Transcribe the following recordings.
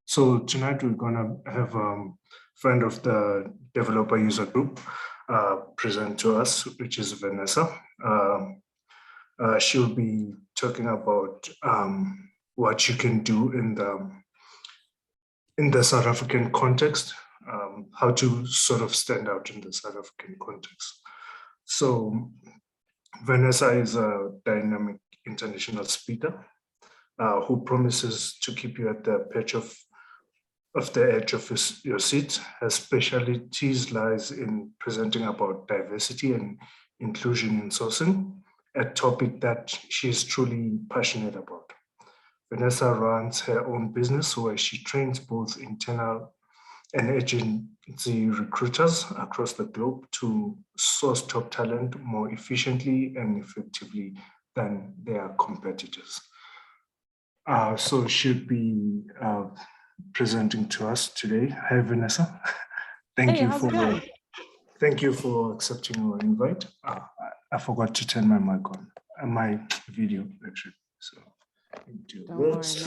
So tonight we're gonna have a friend of the developer user group present to us, which is Vanessa. She'll be talking about what you can do in the South African context, how to sort of stand out in the South African context. So Vanessa is a dynamic international speaker who promises to keep you at the edge of your seat. Her specialties lies in presenting about diversity and inclusion in sourcing, a topic that she is truly passionate about. Vanessa runs her own business where she trains both internal and agency recruiters across the globe to source top talent more efficiently and effectively than their competitors. So she'll be presenting to us today. Hi, Vanessa. Thank you for accepting our invite. I forgot to turn my mic on and my video actually. So don't worry, Marty.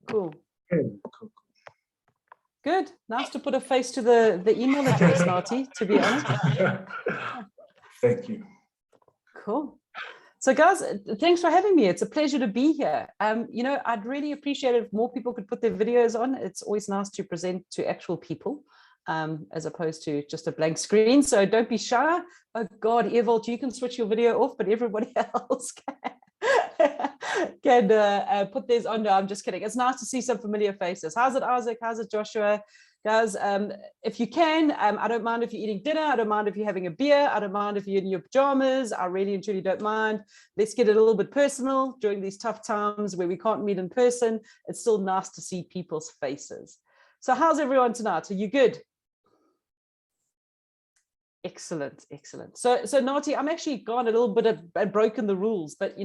Cool. Okay, cool. Good. Nice to put a face to the email address, Marty, to be honest. Thank you. Cool. So guys, thanks for having me. It's a pleasure to be here. I'd really appreciate it if more people could put their videos on. It's always nice to present to actual people as opposed to just a blank screen. So don't be shy. Oh God, Evolt, you can switch your video off, but everybody else can put theirs on. No, I'm just kidding. It's nice to see some familiar faces. How's it, Isaac? How's it, Joshua? Guys, if you can, I don't mind if you're eating dinner. I don't mind if you're having a beer. I don't mind if you're in your pajamas. I really and truly don't mind. Let's get it a little bit personal during these tough times where we can't meet in person. It's still nice to see people's faces. So how's everyone tonight? Are you good? Excellent, excellent. So Nati, I'm actually gone a little bit and broken the rules, but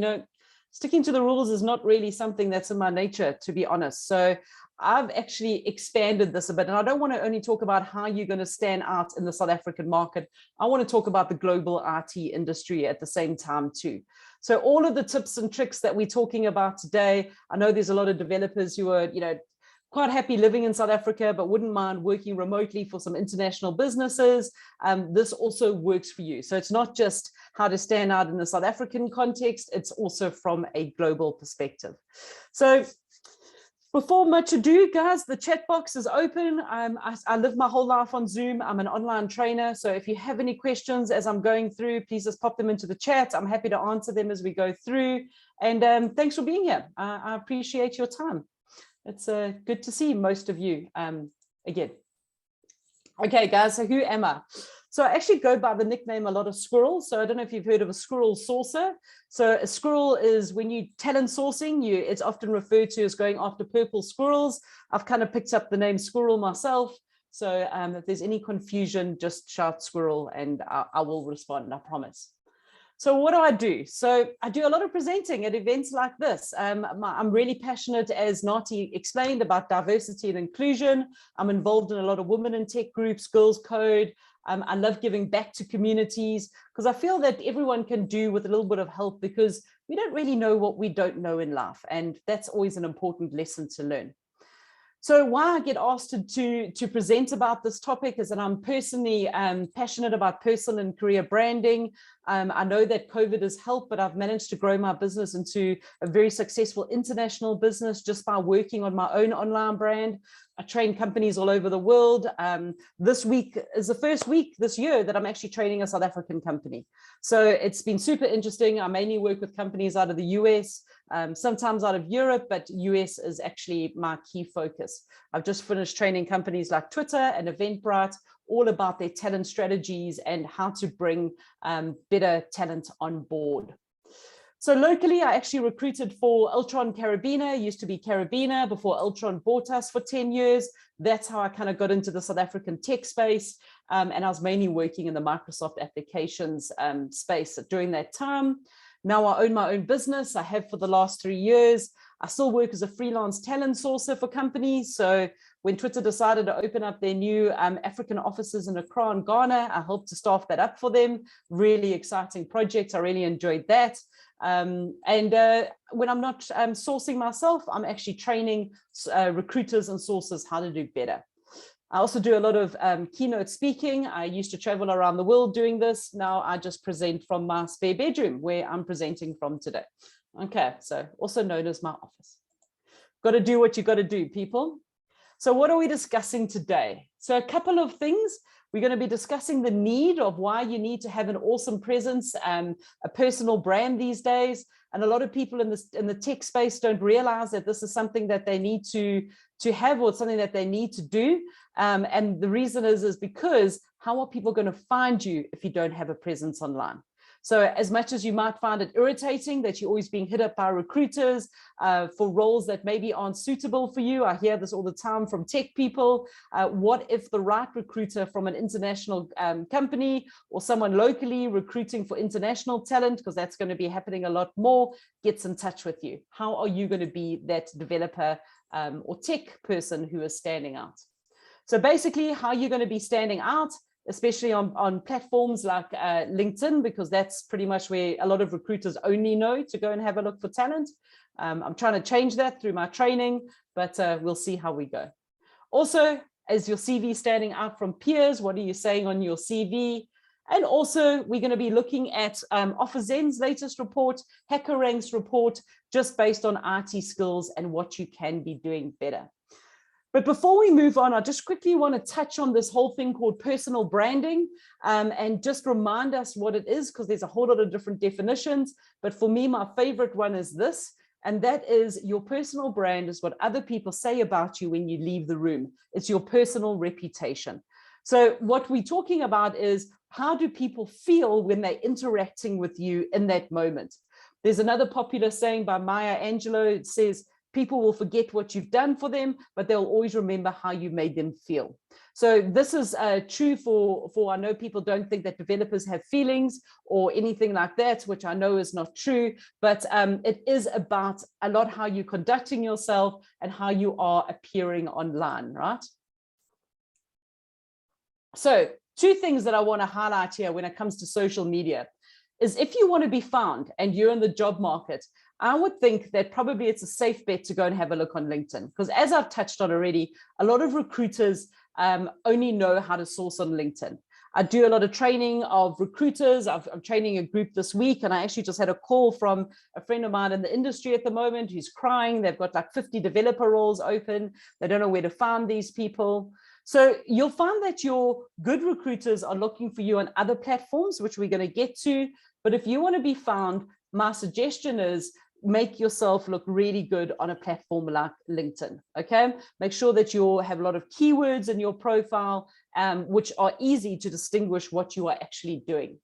sticking to the rules is not really something that's in my nature, to be honest. So I've actually expanded this a bit, and I don't want to only talk about how you're going to stand out in the South African market. I want to talk about the global IT industry at the same time too. So all of the tips and tricks that we're talking about today, I know there's a lot of developers who are, quite happy living in South Africa, but wouldn't mind working remotely for some international businesses. This also works for you. So it's not just how to stand out in the South African context, it's also from a global perspective. So before much ado, guys, the chat box is open. I live my whole life on Zoom. I'm an online trainer. So if you have any questions as I'm going through, please just pop them into the chat. I'm happy to answer them as we go through. And thanks for being here. I appreciate your time. It's good to see most of you again. Okay, guys, so who am I? So I actually go by the nickname a lot of Squirrel. So I don't know if you've heard of a squirrel sourcer. So a squirrel is when you talent sourcing, it's often referred to as going after purple squirrels. I've kind of picked up the name Squirrel myself. So if there's any confusion, just shout Squirrel and I will respond, I promise. So what do? So I do a lot of presenting at events like this. I'm really passionate, as Nati explained, about diversity and inclusion. I'm involved in a lot of women in tech groups, Girls Code. I love giving back to communities because I feel that everyone can do with a little bit of help because we don't really know what we don't know in life. And that's always an important lesson to learn. So why I get asked to present about this topic is that I'm personally passionate about personal and career branding. I know that COVID has helped, but I've managed to grow my business into a very successful international business just by working on my own online brand. I train companies all over the world. This week is the first week this year that I'm actually training a South African company. So it's been super interesting. I mainly work with companies out of the US, sometimes out of Europe, but US is actually my key focus. I've just finished training companies like Twitter and Eventbrite, all about their talent strategies and how to bring better talent on board. So locally, I actually recruited for Ultron Carabiner, used to be Carabiner before Ultron bought us for 10 years. That's how I kind of got into the South African tech space. And I was mainly working in the Microsoft applications space during that time. Now I own my own business. I have for the last 3 years. I still work as a freelance talent sourcer for companies. So when Twitter decided to open up their new African offices in Accra and Ghana, I helped to staff that up for them. Really exciting project. I really enjoyed that. When I'm not sourcing myself, I'm actually training recruiters and sources how to do better. I also do a lot of keynote speaking. I used to travel around the world doing this. Now I just present from my spare bedroom where I'm presenting from today. Okay, so also known as my office. Got to do what you got to do, people. So what are we discussing today? So a couple of things. We're going to be discussing the need of why you need to have an awesome presence, a personal brand these days. And a lot of people in the tech space don't realize that this is something that they need to have, or something that they need to do. And the reason is because how are people going to find you if you don't have a presence online? So as much as you might find it irritating that you're always being hit up by recruiters for roles that maybe aren't suitable for you, I hear this all the time from tech people. What if the right recruiter from an international company or someone locally recruiting for international talent, because that's going to be happening a lot more, gets in touch with you? How are you going to be that developer or tech person who is standing out? So basically, how you're going to be standing out, especially on platforms like LinkedIn, because that's pretty much where a lot of recruiters only know to go and have a look for talent. I'm trying to change that through my training, but we'll see how we go. Also, is your CV standing out from peers? What are you saying on your CV? And also, we're going to be looking at OfferZen's latest report, HackerRank's report, just based on IT skills and what you can be doing better. But before we move on, I just quickly want to touch on this whole thing called personal branding and just remind us what it is, because there's a whole lot of different definitions. But for me, my favorite one is this, and that is your personal brand is what other people say about you when you leave the room. It's your personal reputation. So what we're talking about is, how do people feel when they're interacting with you in that moment? There's another popular saying by Maya Angelou. It says, people will forget what you've done for them, but they'll always remember how you made them feel. So this is true for I know people don't think that developers have feelings or anything like that, which I know is not true, but it is about a lot how you're conducting yourself and how you are appearing online, right? So two things that I want to highlight here when it comes to social media is, if you want to be found and you're in the job market, I would think that probably it's a safe bet to go and have a look on LinkedIn, because as I've touched on already, a lot of recruiters only know how to source on LinkedIn. I do a lot of training of recruiters. I'm training a group this week, and I actually just had a call from a friend of mine in the industry at the moment who's crying. They've got like 50 developer roles open. They don't know where to find these people. So you'll find that your good recruiters are looking for you on other platforms, which we're going to get to. But if you want to be found, my suggestion is make yourself look really good on a platform like LinkedIn. Okay, make sure that you have a lot of keywords in your profile, which are easy to distinguish what you are actually doing.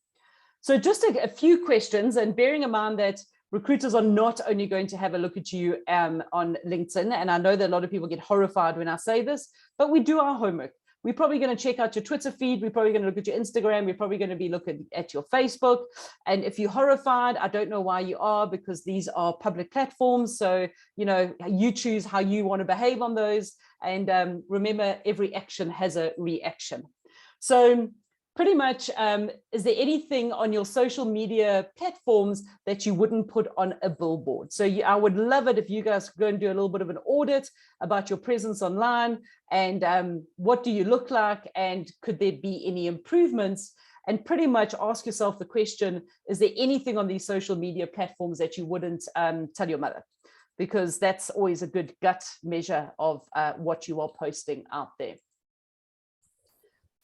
So just a few questions, and bearing in mind that recruiters are not only going to have a look at you on LinkedIn, and I know that a lot of people get horrified when I say this, but we do our homework. We're probably going to check out your Twitter feed. We're probably going to look at your Instagram. We're probably going to be looking at your Facebook. And if you're horrified, I don't know why you are, because these are public platforms. So, you know, you choose how you want to behave on those. And remember, every action has a reaction. So pretty much, is there anything on your social media platforms that you wouldn't put on a billboard? So I would love it if you guys go and do a little bit of an audit about your presence online, and what do you look like, and could there be any improvements? And pretty much ask yourself the question, is there anything on these social media platforms that you wouldn't tell your mother? Because that's always a good gut measure of what you are posting out there.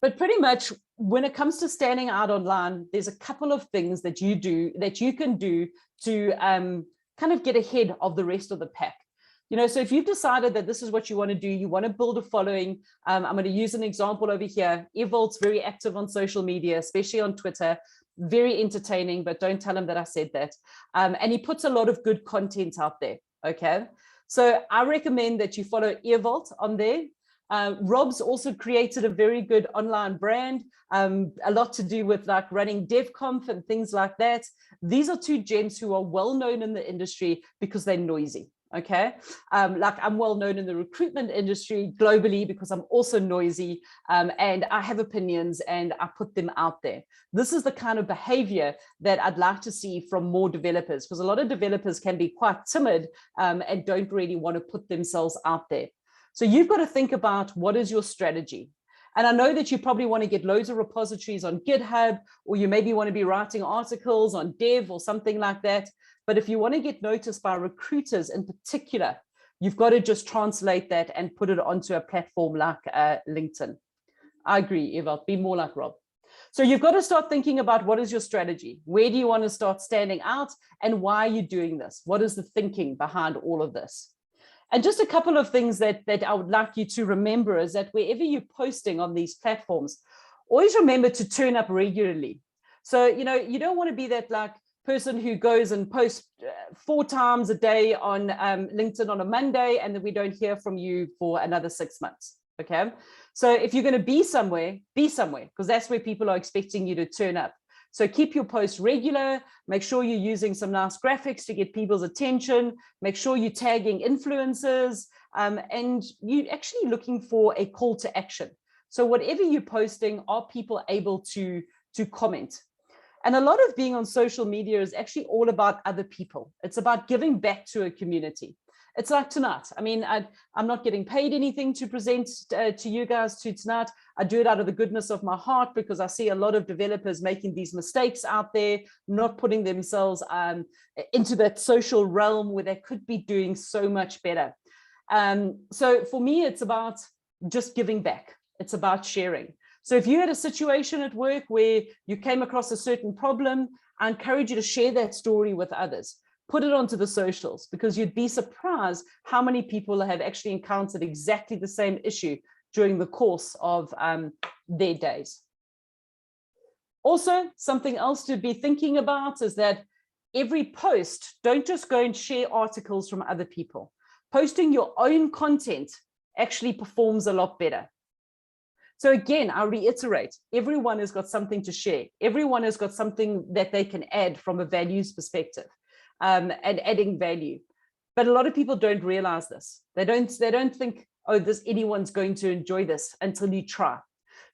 But pretty much when it comes to standing out online, there's a couple of things that you can do to kind of get ahead of the rest of the pack. You know, so if you've decided that this is what you want to do, you want to build a following. I'm going to use an example over here. Evolt's very active on social media, especially on Twitter, very entertaining, but don't tell him that I said that. And he puts a lot of good content out there. Okay, so I recommend that you follow Evolt on there. Rob's also created a very good online brand, a lot to do with like running DevConf and things like that. These are two gents who are well known in the industry because they're noisy. Okay, like I'm well known in the recruitment industry globally because I'm also noisy, and I have opinions and I put them out there. This is the kind of behavior that I'd like to see from more developers, because a lot of developers can be quite timid and don't really want to put themselves out there. So you've got to think about, what is your strategy? And I know that you probably want to get loads of repositories on GitHub, or you maybe want to be writing articles on Dev or something like that. But if you want to get noticed by recruiters in particular, you've got to just translate that and put it onto a platform like LinkedIn. I agree, Ewald, be more like Rob. So you've got to start thinking about, what is your strategy? Where do you want to start standing out? And why are you doing this? What is the thinking behind all of this? And just a couple of things that I would like you to remember is that wherever you're posting on these platforms, always remember to turn up regularly. So, you know, you don't want to be that like person who goes and posts 4 times a day on LinkedIn on a Monday, and then we don't hear from you for another 6 months. Okay. So if you're going to be somewhere, because that's where people are expecting you to turn up. So keep your posts regular, make sure you're using some nice graphics to get people's attention, make sure you're tagging influencers, and you're actually looking for a call to action. So whatever you're posting, are people able to comment? And a lot of being on social media is actually all about other people. It's about giving back to a community. It's like tonight. I mean, I'm not getting paid anything to present to you guys tonight. I do it out of the goodness of my heart, because I see a lot of developers making these mistakes out there, not putting themselves into that social realm where they could be doing so much better. So for me, it's about just giving back. It's about sharing. So if you had a situation at work where you came across a certain problem, I encourage you to share that story with others. Put it onto the socials, because you'd be surprised how many people have actually encountered exactly the same issue during the course of their days. Also, something else to be thinking about is that every post, don't just go and share articles from other people. Posting your own content actually performs a lot better. So again, I reiterate, everyone has got something to share. Everyone has got something that they can add from a values perspective, and adding value. But a lot of people don't realize this. They don't think, oh, anyone's going to enjoy this, until you try.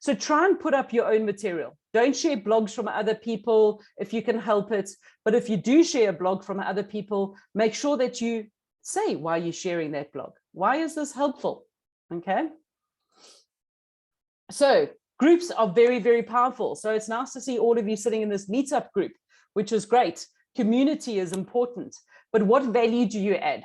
So try and put up your own material. Don't share blogs from other people if you can help it. But if you do share a blog from other people, make sure that you say why you're sharing that blog. Why is this helpful? Okay. So groups are very, very powerful. So it's nice to see all of you sitting in this meetup group, which is great. Community is important, but what value do you add?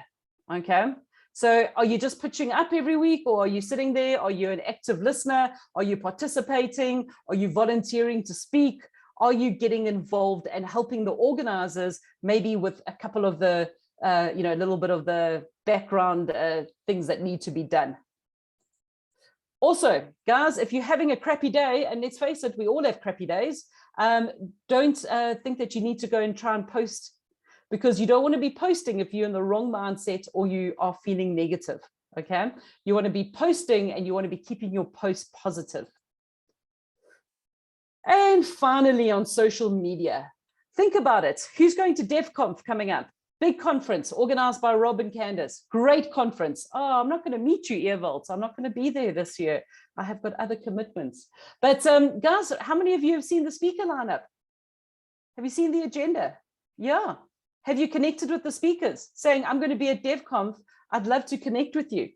Okay. So are you just pitching up every week, or are you sitting there? Are you an active listener? Are you participating? Are you volunteering to speak? Are you getting involved and helping the organizers, maybe with a couple of the, a little bit of the background things that need to be done? Also, guys, if you're having a crappy day, and let's face it, we all have crappy days, don't think that you need to go and try and post, because you don't want to be posting if you're in the wrong mindset or you are feeling negative, okay? You want to be posting, and you want to be keeping your post positive. And finally, on social media, think about it. Who's going to DevConf coming up? Big conference organized by Rob and Candace. Great conference. Oh, I'm not going to meet you, Ewald. I'm not going to be there this year. I have got other commitments. But guys, how many of you have seen the speaker lineup? Have you seen the agenda? Yeah. Have you connected with the speakers saying, I'm going to be at DevConf. I'd love to connect with you.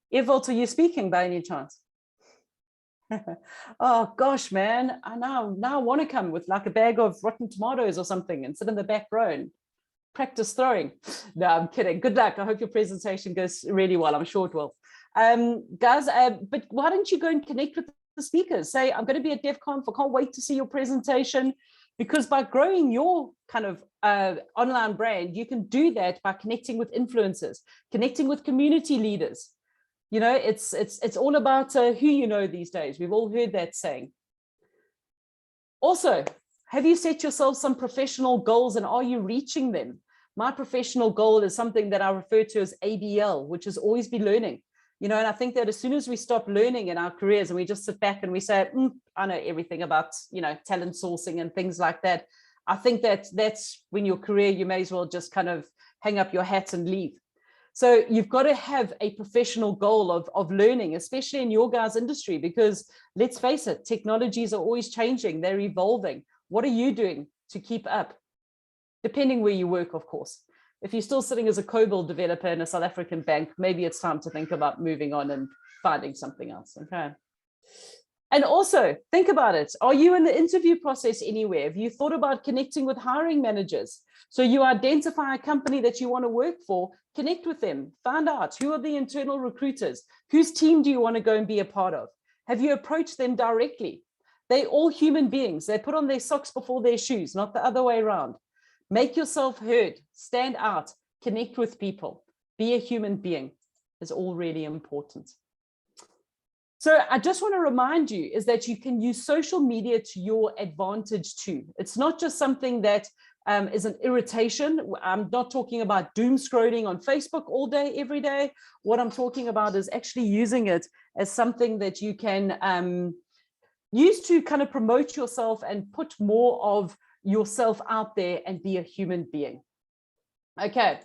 Ewald, are you speaking by any chance? Oh gosh, man, I now want to come with like a bag of rotten tomatoes or something and sit in the back row and practice throwing. No, I'm kidding. Good luck. I hope your presentation goes really well. I'm sure it will. Guys, but why don't you go and connect with the speakers? Say, I'm going to be at DevConf. I can't wait to see your presentation. Because by growing your kind of online brand, you can do that by connecting with influencers, connecting with community leaders. You know, it's all about who you know these days. We've all heard that saying. Also, have you set yourself some professional goals, and are you reaching them? My professional goal is something that I refer to as ABL, which is always be learning. You know, and I think that as soon as we stop learning in our careers and we just sit back and we say, I know everything about, you know, talent sourcing and things like that, I think that that's when your career, you may as well just kind of hang up your hats and leave. So you've got to have a professional goal of learning, especially in your guys' industry, because let's face it, technologies are always changing, they're evolving. What are you doing to keep up? Depending where you work, of course. If you're still sitting as a COBOL developer in a South African bank, maybe it's time to think about moving on and finding something else, okay? And also, think about it. Are you in the interview process anywhere? Have you thought about connecting with hiring managers? So you identify a company that you want to work for, connect with them, find out who are the internal recruiters, whose team do you want to go and be a part of? Have you approached them directly? They're all human beings. They put on their socks before their shoes, not the other way around. Make yourself heard, stand out, connect with people, be a human being is all really important. So I just want to remind you is that you can use social media to your advantage too. It's not just something that is an irritation. I'm not talking about doom scrolling on Facebook all day, every day. What I'm talking about is actually using it as something that you can use to kind of promote yourself and put more of yourself out there and be a human being. Okay.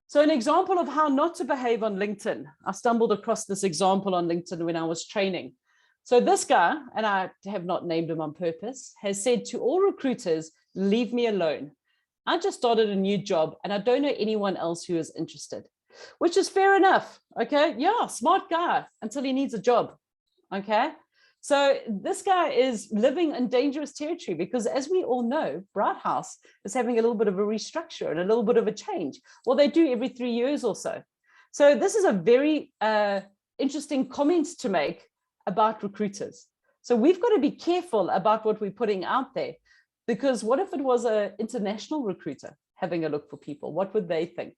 So an example of how not to behave on LinkedIn. I stumbled across this example on LinkedIn when I was training. So this guy, and I have not named him on purpose, has said to all recruiters, leave me alone. I just started a new job and I don't know anyone else who is interested, which is fair enough. Okay. Yeah, smart guy until he needs a job. Okay. So this guy is living in dangerous territory because, as we all know, Raath is having a little bit of a restructure and a little bit of a change. Well, they do every 3 years or so. So this is a very interesting comment to make about recruiters. So we've got to be careful about what we're putting out there, because what if it was an international recruiter having a look for people? What would they think?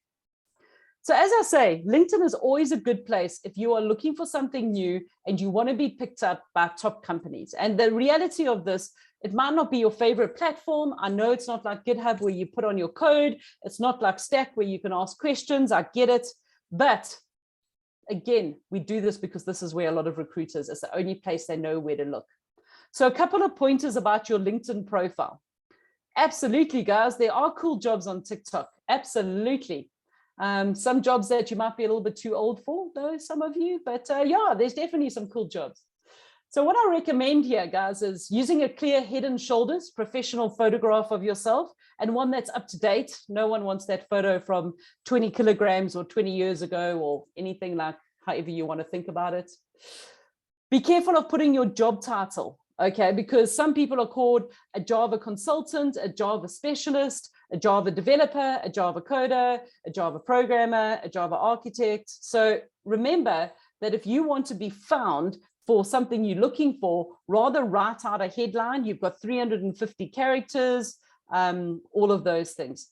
So as I say, LinkedIn is always a good place if you are looking for something new and you want to be picked up by top companies. And the reality of this, it might not be your favorite platform. I know it's not like GitHub where you put on your code. It's not like Stack where you can ask questions. I get it. But again, we do this because this is where a lot of recruiters, it's the only place they know where to look. So a couple of pointers about your LinkedIn profile. Absolutely, guys. There are cool jobs on TikTok. Absolutely. Some jobs that you might be a little bit too old for, though, some of you, but yeah, there's definitely some cool jobs. So what I recommend here, guys, is using a clear head and shoulders professional photograph of yourself, and one that's up to date. No one wants that photo from 20 kilograms or 20 years ago or anything, like however you want to think about it. Be careful of putting your job title, okay, because some people are called a Java consultant, a Java specialist, a Java developer, a Java coder, a Java programmer, a Java architect. So remember that if you want to be found for something you're looking for, rather write out a headline. You've got 350 characters, all of those things.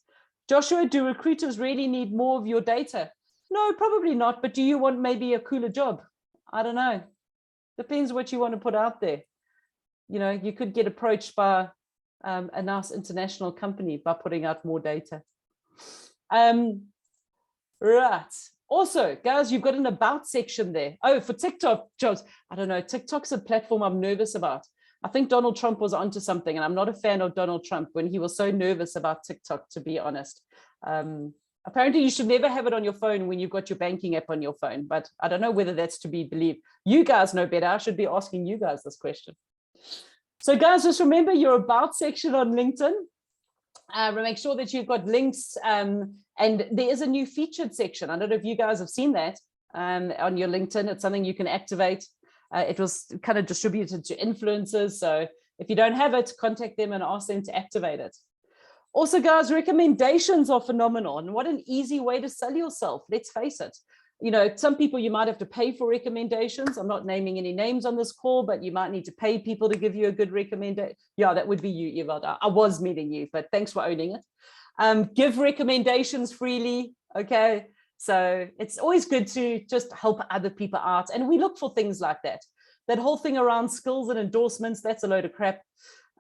Joshua, do recruiters really need more of your data? No, probably not. But do you want maybe a cooler job? I don't know. Depends what you want to put out there. You know, you could get approached by a nice international company by putting out more data. Right. Also, guys, you've got an about section there. Oh, for TikTok jobs. I don't know. TikTok's a platform I'm nervous about. I think Donald Trump was onto something, and I'm not a fan of Donald Trump when he was so nervous about TikTok, to be honest. Apparently, you should never have it on your phone when you've got your banking app on your phone, but I don't know whether that's to be believed. You guys know better. I should be asking you guys this question. So guys, just remember your about section on LinkedIn. Make sure that you've got links, and there is a new featured section. I don't know if you guys have seen that on your LinkedIn. It's something you can activate. It was kind of distributed to influencers. So if you don't have it, contact them and ask them to activate it. Also, guys, recommendations are phenomenal. And what an easy way to sell yourself. Let's face it. You know, some people you might have to pay for recommendations. I'm not naming any names on this call, but you might need to pay people to give you a good recommendation. Yeah, that would be you, Ewald. I was meeting you, but thanks for owning it. Give recommendations freely, okay? So it's always good to just help other people out. And we look for things like that. That whole thing around skills and endorsements, that's a load of crap.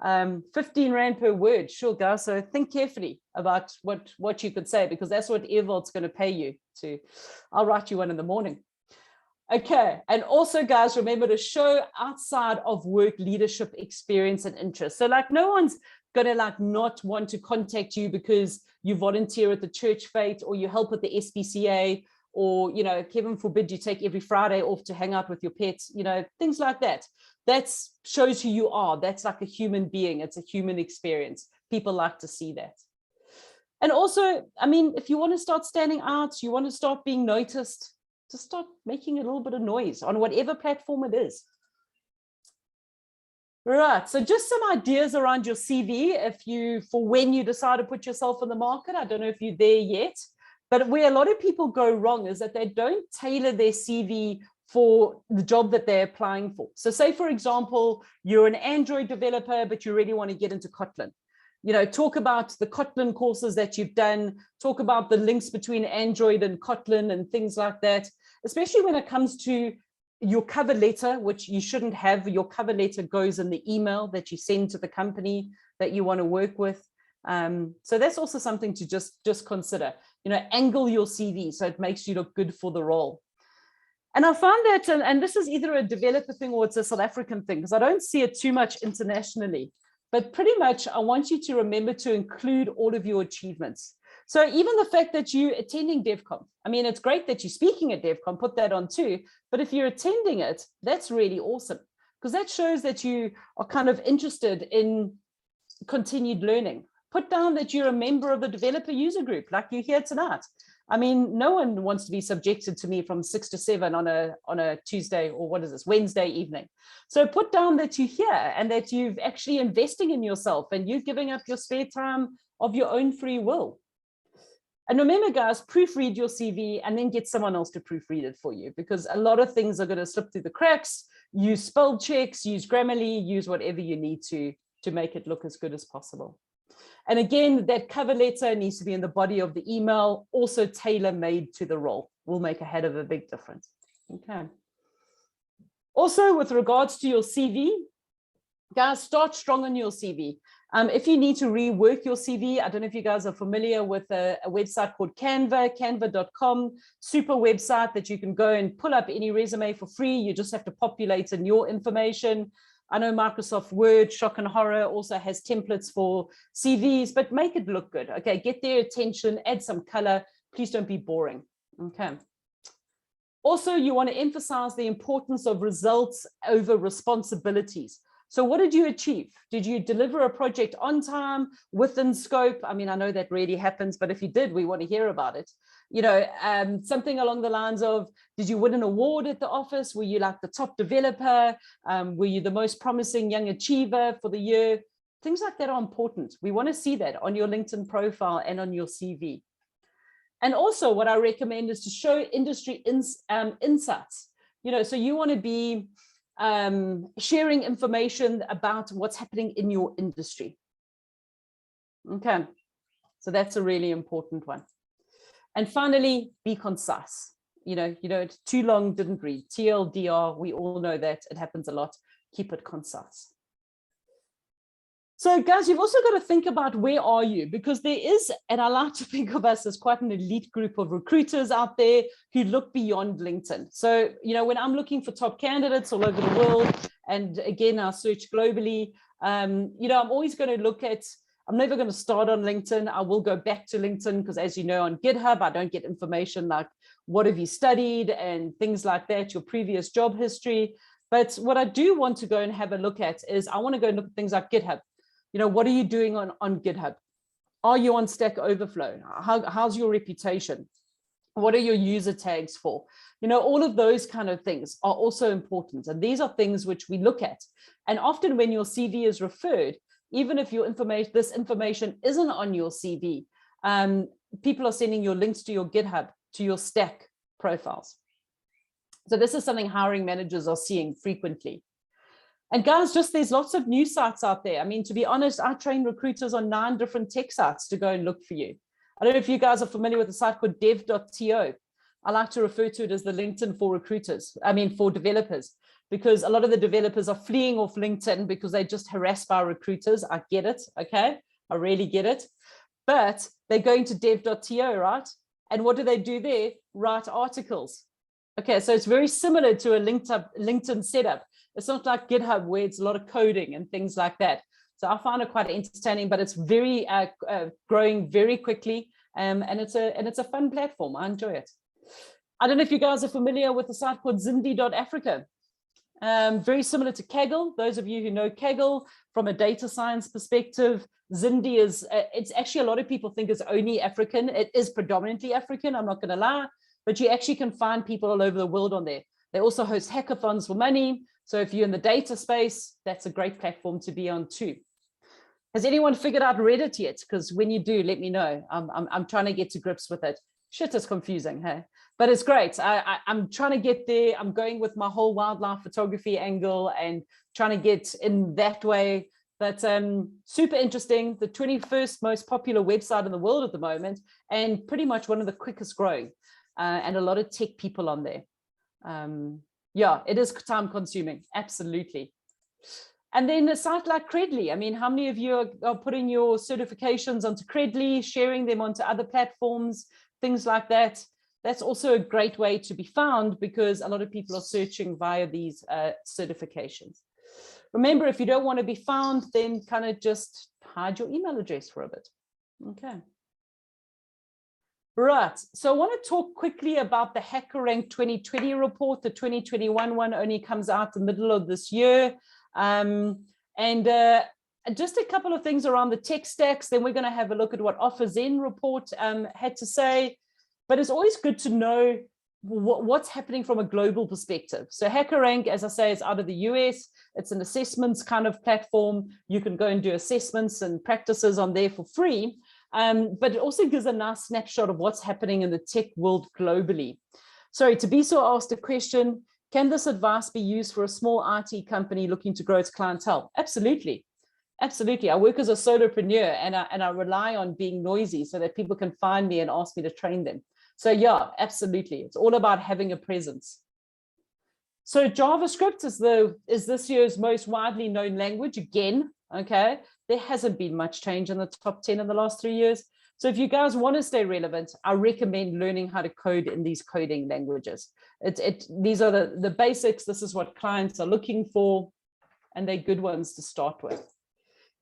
15 Rand per word, sure, guys. So think carefully about what you could say, because that's what Ewald's going to pay you to. I'll write you one in the morning. Okay. And also, guys, remember to show outside of work leadership experience and interest. So like no one's going to like not want to contact you because you volunteer at the church fete or you help with the SPCA or, you know, heaven forbid you take every Friday off to hang out with your pets, you know, things like that. That shows who you are. That's like a human being. It's a human experience. People like to see that. And also, I mean, if you want to start standing out, you want to start being noticed, just start making a little bit of noise on whatever platform it is. Right, so just some ideas around your CV for when you decide to put yourself in the market. I don't know if you're there yet, but where a lot of people go wrong is that they don't tailor their CV for the job that they're applying for. So say, for example, you're an Android developer, but you really want to get into Kotlin. You know, talk about the Kotlin courses that you've done, talk about the links between Android and Kotlin and things like that, especially when it comes to your cover letter, which you shouldn't have. Your cover letter goes in the email that you send to the company that you want to work with. So that's also something to just consider, you know, angle your CV so it makes you look good for the role. And I found that, and this is either a developer thing or it's a South African thing, because I don't see it too much internationally, but pretty much I want you to remember to include all of your achievements. So even the fact that you're attending DevCon, I mean, it's great that you're speaking at DevCon, put that on too, but if you're attending it, that's really awesome, because that shows that you are kind of interested in continued learning. Put down that you're a member of the developer user group, like you're here tonight. I mean, no one wants to be subjected to me from 6 to 7 on a Tuesday, or what is this, Wednesday evening. So put down that you're here and that you've actually investing in yourself and you're giving up your spare time of your own free will. And remember, guys, proofread your CV and then get someone else to proofread it for you, because a lot of things are going to slip through the cracks. Use spell checks, use Grammarly, use whatever you need to make it look as good as possible. And again, that cover letter needs to be in the body of the email, also tailor-made to the role. Will make a head of a big difference. Okay. Also, with regards to your CV, guys, start strong on your CV. If you need to rework your CV, I don't know if you guys are familiar with a website called Canva, canva.com, super website that you can go and pull up any resume for free. You just have to populate in your information. I know Microsoft Word, shock and horror, also has templates for CVs, but make it look good. Okay, get their attention, add some color. Please don't be boring. Okay. Also, you want to emphasize the importance of results over responsibilities. So what did you achieve? Did you deliver a project on time, within scope? I mean, I know that rarely happens, but if you did, we want to hear about it. You know, something along the lines of, did you win an award at the office? Were you like the top developer? Were you the most promising young achiever for the year? Things like that are important. We want to see that on your LinkedIn profile and on your CV. And also what I recommend is to show industry insights. You know, so you want to be sharing information about what's happening in your industry. Okay, so that's a really important one. And finally, be concise. You know, too long didn't read. TLDR, we all know that it happens a lot. Keep it concise. So guys, you've also got to think about where are you, because there is, and I like to think of us as quite an elite group of recruiters out there who look beyond LinkedIn. So, you know, when I'm looking for top candidates all over the world, and again, I search globally, you know, I'm always going to look at, I'm never going to start on LinkedIn. I will go back to LinkedIn because, as you know, on GitHub, I don't get information like what have you studied and things like that, your previous job history. But what I do want to go and have a look at is I want to go and look at things like GitHub. You know, what are you doing on GitHub? Are you on Stack Overflow? How's your reputation? What are your user tags for? You know, all of those kind of things are also important. And these are things which we look at. And often when your CV is referred, even if this information isn't on your CV, people are sending your links to your GitHub, to your Stack profiles. So this is something hiring managers are seeing frequently. And guys, there's lots of news sites out there. I mean, to be honest, I train recruiters on 9 different tech sites to go and look for you. I don't know if you guys are familiar with a site called dev.to. I like to refer to it as the LinkedIn for recruiters, for developers, because a lot of the developers are fleeing off LinkedIn because they're just harassed by recruiters. I get it, okay? I really get it. But they're going to dev.to, right? And what do they do there? Write articles. Okay, so it's very similar to a LinkedIn setup. It's not like GitHub where it's a lot of coding and things like that. So I find it quite entertaining, but it's very growing very quickly, and it's a fun platform. I enjoy it. I don't know if you guys are familiar with the site called Zindi.Africa. Very similar to Kaggle. Those of you who know Kaggle from a data science perspective, Zindi is, it's actually, a lot of people think it's only African. It is predominantly African, I'm not going to lie, but you actually can find people all over the world on there. They also host hackathons for money. So if you're in the data space, that's a great platform to be on too. Has anyone figured out Reddit yet? Because when you do, let me know. I'm trying to get to grips with it. Shit, it's confusing, hey? But it's great. I'm trying to get there. I'm going with my whole wildlife photography angle and trying to get in that way. But super interesting. The 21st most popular website in the world at the moment, and pretty much one of the quickest growing, and a lot of tech people on there. Yeah, it is time consuming, absolutely. And then a site like Credly. I mean, how many of you are putting your certifications onto Credly, sharing them onto other platforms, things like that? That's also a great way to be found because a lot of people are searching via these certifications. Remember, if you don't want to be found, then kind of just hide your email address for a bit. Okay. Right. So I want to talk quickly about the HackerRank 2020 report. The 2021 one only comes out the middle of this year. Just a couple of things around the tech stacks. Then we're going to have a look at what OfferZen report had to say. But it's always good to know what's happening from a global perspective. So HackerRank, as I say, is out of the US. It's an assessments kind of platform. You can go and do assessments and practices on there for free. But it also gives a nice snapshot of what's happening in the tech world globally. Sorry, Tabiso asked a question, can this advice be used for a small IT company looking to grow its clientele? Absolutely. Absolutely. I work as a solopreneur and I rely on being noisy so that people can find me and ask me to train them. So yeah, absolutely. It's all about having a presence. So JavaScript is this year's most widely known language again. Okay. There hasn't been much change in the top 10 in the last 3 years. So if you guys want to stay relevant, I recommend learning how to code in these coding languages. These are the basics. This is what clients are looking for, and they're good ones to start with.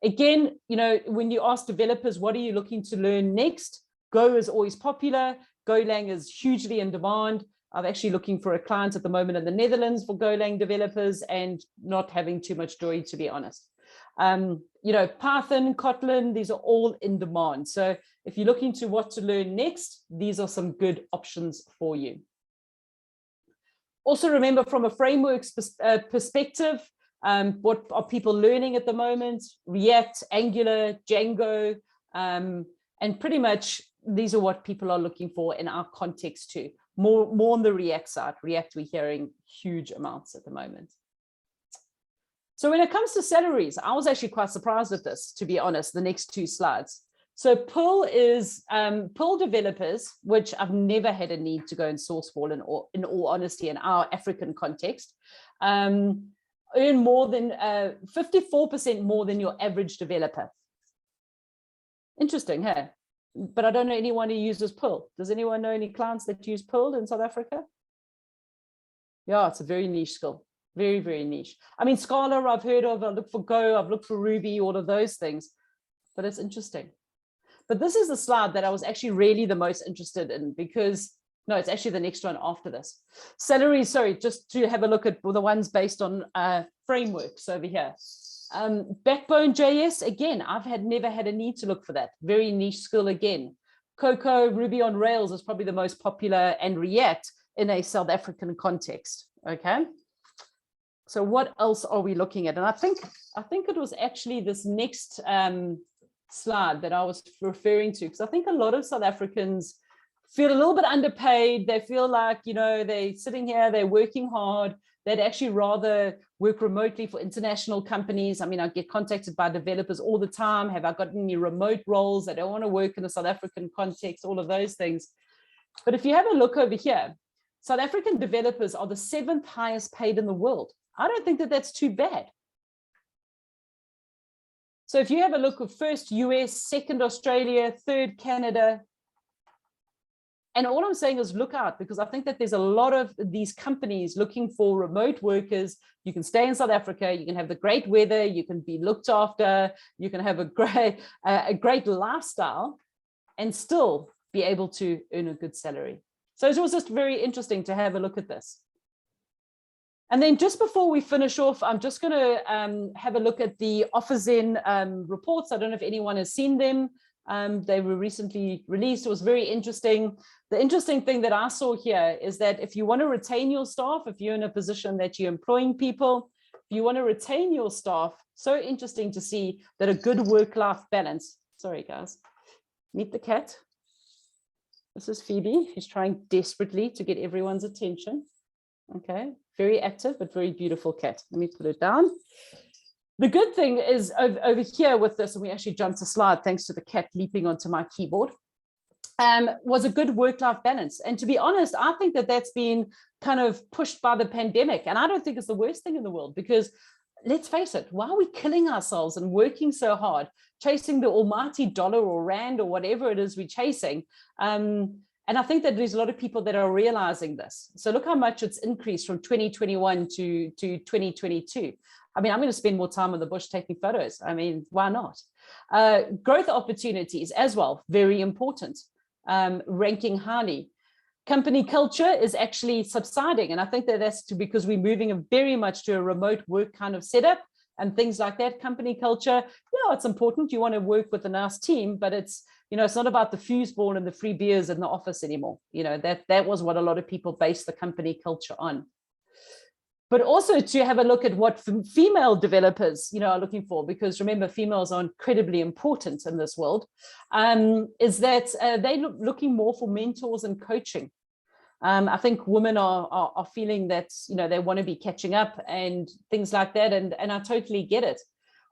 Again, you know, when you ask developers, what are you looking to learn next? Go is always popular. Golang is hugely in demand. I'm actually looking for a client at the moment in the Netherlands for Golang developers and not having too much joy, to be honest. You know, Python, Kotlin, these are all in demand. So if you're looking to what to learn next, these are some good options for you. Also remember, from a frameworks perspective, what are people learning at the moment? React, Angular, Django, and pretty much these are what people are looking for in our context too. More on the React side. React, we're hearing huge amounts at the moment. So when it comes to salaries, I was actually quite surprised at this, to be honest, the next two slides. So Perl is Perl developers, which I've never had a need to go and source for in all honesty in our African context, earn more than 54% more than your average developer. Interesting, hey? But I don't know anyone who uses Perl. Does anyone know any clients that use Perl in South Africa? Yeah, it's a very niche skill. Very, very niche. I mean, Scala, I've heard of, I look for Go, I've looked for Ruby, all of those things, but it's interesting. But this is the slide that I was actually really the most interested in because, no, it's actually the next one after this. Salaries, sorry, just to have a look at the ones based on frameworks over here. Backbone.js, again, I've never had a need to look for that. Very niche skill again. Cocoa, Ruby on Rails is probably the most popular, and React in a South African context, okay? So what else are we looking at? And I think it was actually this next slide that I was referring to, because I think a lot of South Africans feel a little bit underpaid. They feel like, you know, they're sitting here, they're working hard. They'd actually rather work remotely for international companies. I mean, I get contacted by developers all the time. Have I got any remote roles? They don't want to work in a South African context, all of those things. But if you have a look over here, South African developers are the 7th highest paid in the world. I don't think that that's too bad. So if you have a look at first US, second Australia, third Canada, and all I'm saying is look out, because I think that there's a lot of these companies looking for remote workers. You can stay in South Africa, you can have the great weather, you can be looked after, you can have a great lifestyle and still be able to earn a good salary. So it was just very interesting to have a look at this. And then just before we finish off, I'm just going to have a look at the OfferZen reports. I don't know if anyone has seen them. They were recently released. It was very interesting. The interesting thing that I saw here is that if you want to retain your staff, if you're in a position that you're employing people, if you want to retain your staff, so interesting to see that a good work-life balance. Sorry, guys. Meet the cat. This is Phoebe. She's trying desperately to get everyone's attention. Okay, very active, but very beautiful cat. Let me put it down. The good thing is over here with this, and we actually jumped a slide thanks to the cat leaping onto my keyboard, was a good work-life balance. And to be honest, I think that that's been kind of pushed by the pandemic. And I don't think it's the worst thing in the world, because let's face it, why are we killing ourselves and working so hard, chasing the almighty dollar or rand or whatever it is we're chasing? And I think that there's a lot of people that are realizing this. So look how much it's increased from 2021 to 2022. I mean, I'm going to spend more time in the bush taking photos. I mean, why not? Growth opportunities as well, very important, ranking highly. Company culture is actually subsiding. And I think that that's because we're moving very much to a remote work kind of setup and things like that. Company culture, yeah, it's important. You want to work with a nice team, but it's, it's not about the foosball and the free beers in the office anymore. That was what a lot of people base the company culture on. But also to have a look at what female developers, are looking for, because remember, females are incredibly important in this world, is that they're looking more for mentors and coaching. I think women are feeling that, they want to be catching up and things like that. And I totally get it.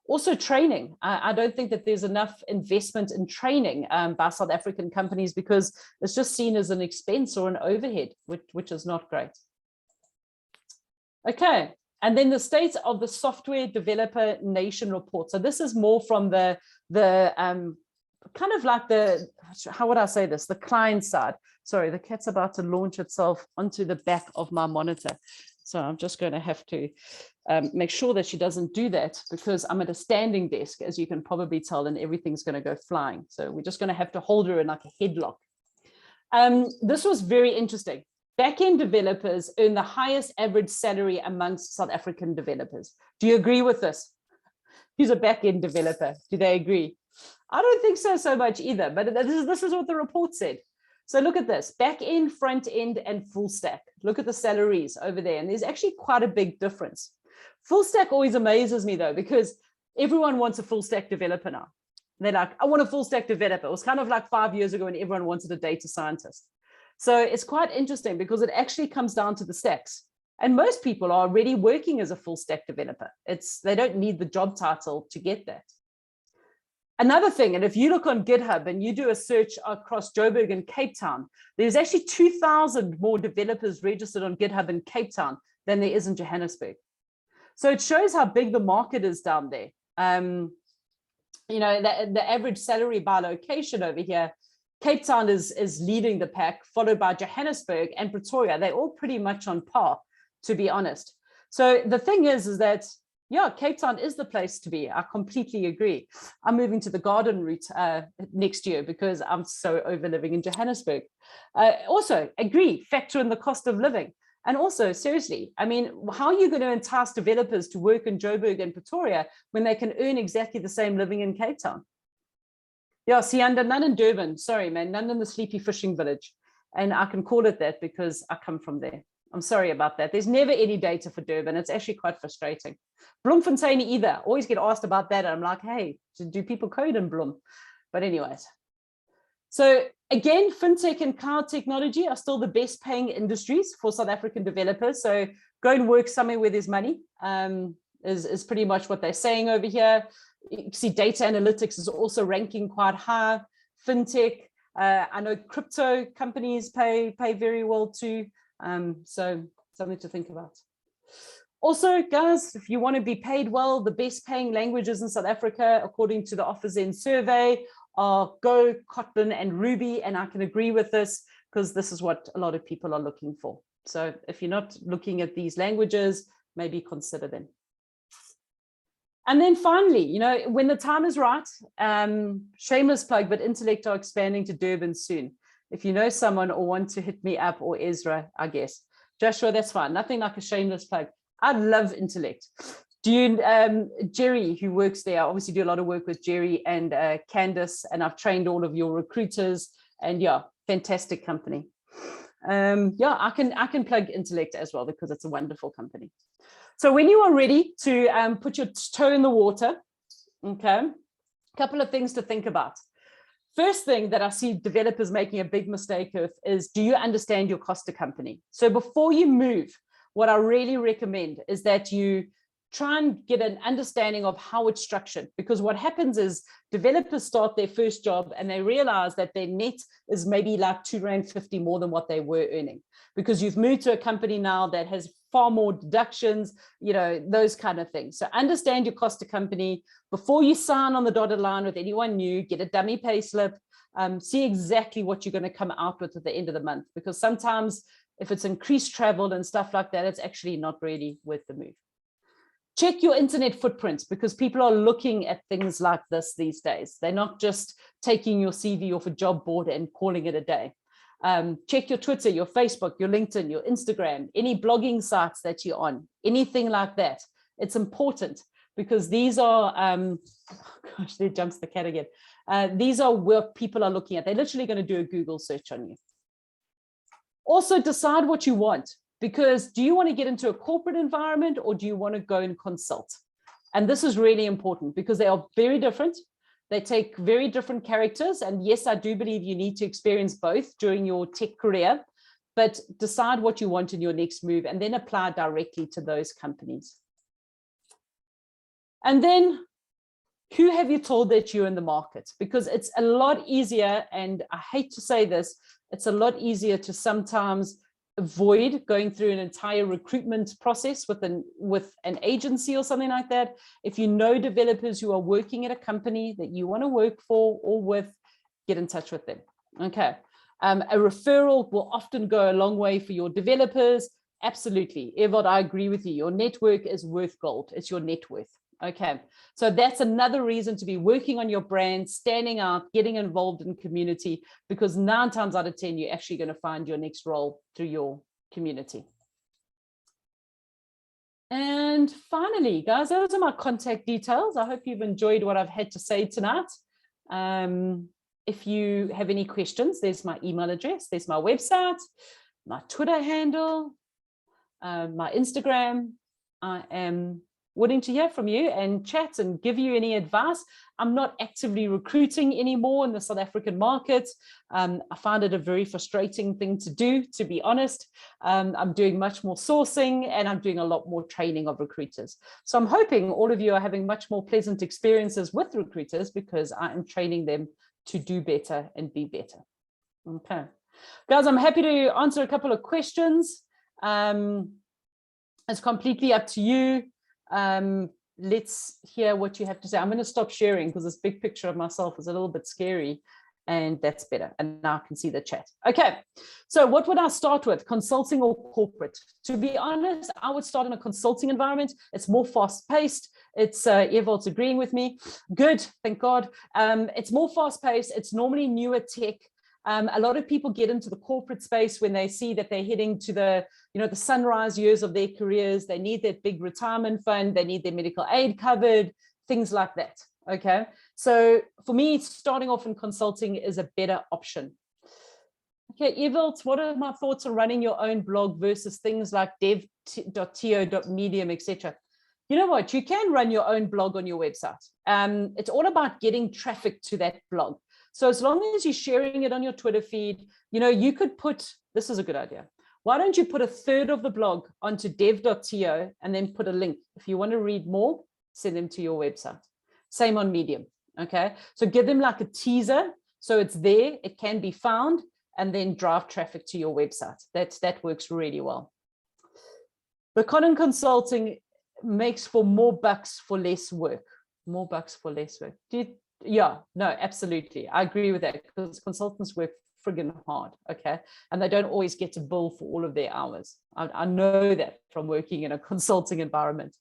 Also training. I don't think that there's enough investment in training by South African companies, because it's just seen as an expense or an overhead, which is not great. Okay, and then the state of the software developer nation report. So this is more from the kind of like the, how would I say this, the client side. Sorry, the cat's about to launch itself onto the back of my monitor. So I'm just going to have to make sure that she doesn't do that, because I'm at a standing desk, as you can probably tell, and everything's going to go flying. So we're just going to have to hold her in like a headlock. This was very interesting. Backend developers earn the highest average salary amongst South African developers. Do you agree with this? Who's a backend developer? Do they agree? I don't think so much either, but this is what the report said. So look at this, back end, front end, and full stack. Look at the salaries over there. And there's actually quite a big difference. Full stack always amazes me though, because everyone wants a full stack developer now. They're like, I want a full stack developer. It was kind of like 5 years ago when everyone wanted a data scientist. So it's quite interesting, because it actually comes down to the stacks. And most people are already working as a full stack developer. They don't need the job title to get that. Another thing, and if you look on GitHub and you do a search across Joburg and Cape Town, there's actually 2,000 more developers registered on GitHub in Cape Town than there is in Johannesburg. So it shows how big the market is down there. The average salary by location over here, Cape Town is leading the pack, followed by Johannesburg and Pretoria. They're all pretty much on par, to be honest. So the thing is that, yeah, Cape Town is the place to be. I completely agree. I'm moving to the garden route next year, because I'm so over living in Johannesburg. Also agree, factor in the cost of living. And also, seriously, I mean, how are you going to entice developers to work in Joburg and Pretoria when they can earn exactly the same living in Cape Town? Yeah, see, none in Durban. Sorry, man, none in the sleepy fishing village. And I can call it that because I come from there. I'm sorry about that. There's never any data for Durban. It's actually quite frustrating. Bloemfontein either. Always get asked about that. And I'm like, hey, do people code in Bloem? But anyways. So again, fintech and cloud technology are still the best paying industries for South African developers. So go and work somewhere where there's money is pretty much what they're saying over here. You see data analytics is also ranking quite high. Fintech, I know crypto companies pay very well too. So something to think about. Also, guys, if you want to be paid well, the best paying languages in South Africa, according to the OfferZen survey, are Go, Kotlin, and Ruby. And I can agree with this, because this is what a lot of people are looking for. So if you're not looking at these languages, maybe consider them. And then finally, when the time is right, shameless plug, but Intellect are expanding to Durban soon. if you know someone or want to hit me up, or Ezra, I guess. Joshua, that's fine. Nothing like a shameless plug. I love Intellect. Do you, Jerry, who works there, I obviously do a lot of work with Jerry and Candice, and I've trained all of your recruiters, and yeah, fantastic company. Yeah, I can plug Intellect as well because it's a wonderful company. So when you are ready to put your toe in the water, okay, a couple of things to think about. First thing that I see developers making a big mistake of is, do you understand your cost to company? So before you move, what I really recommend is that you try and get an understanding of how it's structured, because what happens is developers start their first job and they realize that their net is maybe like R2.50 more than what they were earning, because you've moved to a company now that has far more deductions, you know, those kind of things. So understand your cost to company before you sign on the dotted line with anyone new. Get a dummy pay slip, see exactly what you're going to come out with at the end of the month, because sometimes if it's increased travel and stuff like that, it's actually not really worth the move. Check your internet footprint, because people are looking at things like this these days. They're not just taking your CV off a job board and calling it a day. Check your Twitter, your Facebook, your LinkedIn, your Instagram, any blogging sites that you're on, anything like that. It's important, because these are, oh gosh, there jumps the cat again. These are what people are looking at. They're literally going to do a Google search on you. Also decide what you want. Because do you want to get into a corporate environment, or do you want to go and consult? And this is really important, because they are very different. They take very different characters. And yes, I do believe you need to experience both during your tech career, but decide what you want in your next move and then apply directly to those companies. And then, who have you told that you're in the market? Because it's a lot easier, and I hate to say this, it's a lot easier to sometimes avoid going through an entire recruitment process with an agency or something like that. If you know developers who are working at a company that you want to work for or with, get in touch with them. Okay. A referral will often go a long way for your developers. Absolutely. Evald, I agree with you. Your network is worth gold. It's your net worth. Okay, so that's another reason to be working on your brand, standing out, getting involved in community, because 9 times out of 10, you're actually going to find your next role through your community. And finally, guys, those are my contact details. I hope you've enjoyed what I've had to say tonight. If you have any questions, there's my email address, there's my website, my Twitter handle, my Instagram. I am willing to hear from you and chat and give you any advice. I'm not actively recruiting anymore in the South African market. I find it a very frustrating thing to do, to be honest. I'm doing much more sourcing, and I'm doing a lot more training of recruiters. So I'm hoping all of you are having much more pleasant experiences with recruiters, because I am training them to do better and be better. Okay. Guys, I'm happy to answer a couple of questions. It's completely up to you. Let's hear what you have to say. I'm going to stop sharing because this big picture of myself is a little bit scary, and that's better. And now I can see the chat. Okay, so what would I start with? Consulting or corporate? To be honest, I would start in a consulting environment. It's more fast-paced. It's Evald's agreeing with me. Good, thank God. It's more fast-paced. It's normally newer tech. A lot of people get into the corporate space when they see that they're heading to the sunrise years of their careers. They need that big retirement fund. They need their medical aid covered, things like that. Okay. So for me, starting off in consulting is a better option. Okay, Evald, what are my thoughts on running your own blog versus things like dev.to.medium, etc.? You know what? You can run your own blog on your website. It's all about getting traffic to that blog. So as long as you're sharing it on your Twitter feed, you could put, this is a good idea. Why don't you put a third of the blog onto dev.to and then put a link? If you want to read more, send them to your website. Same on Medium, okay? So give them like a teaser, so it's there, it can be found, and then drive traffic to your website. That works really well. The content consulting makes for more bucks for less work. More bucks for less work. Yeah, no, absolutely. I agree with that, because consultants work friggin' hard, okay? And they don't always get to bill for all of their hours. I know that from working in a consulting environment.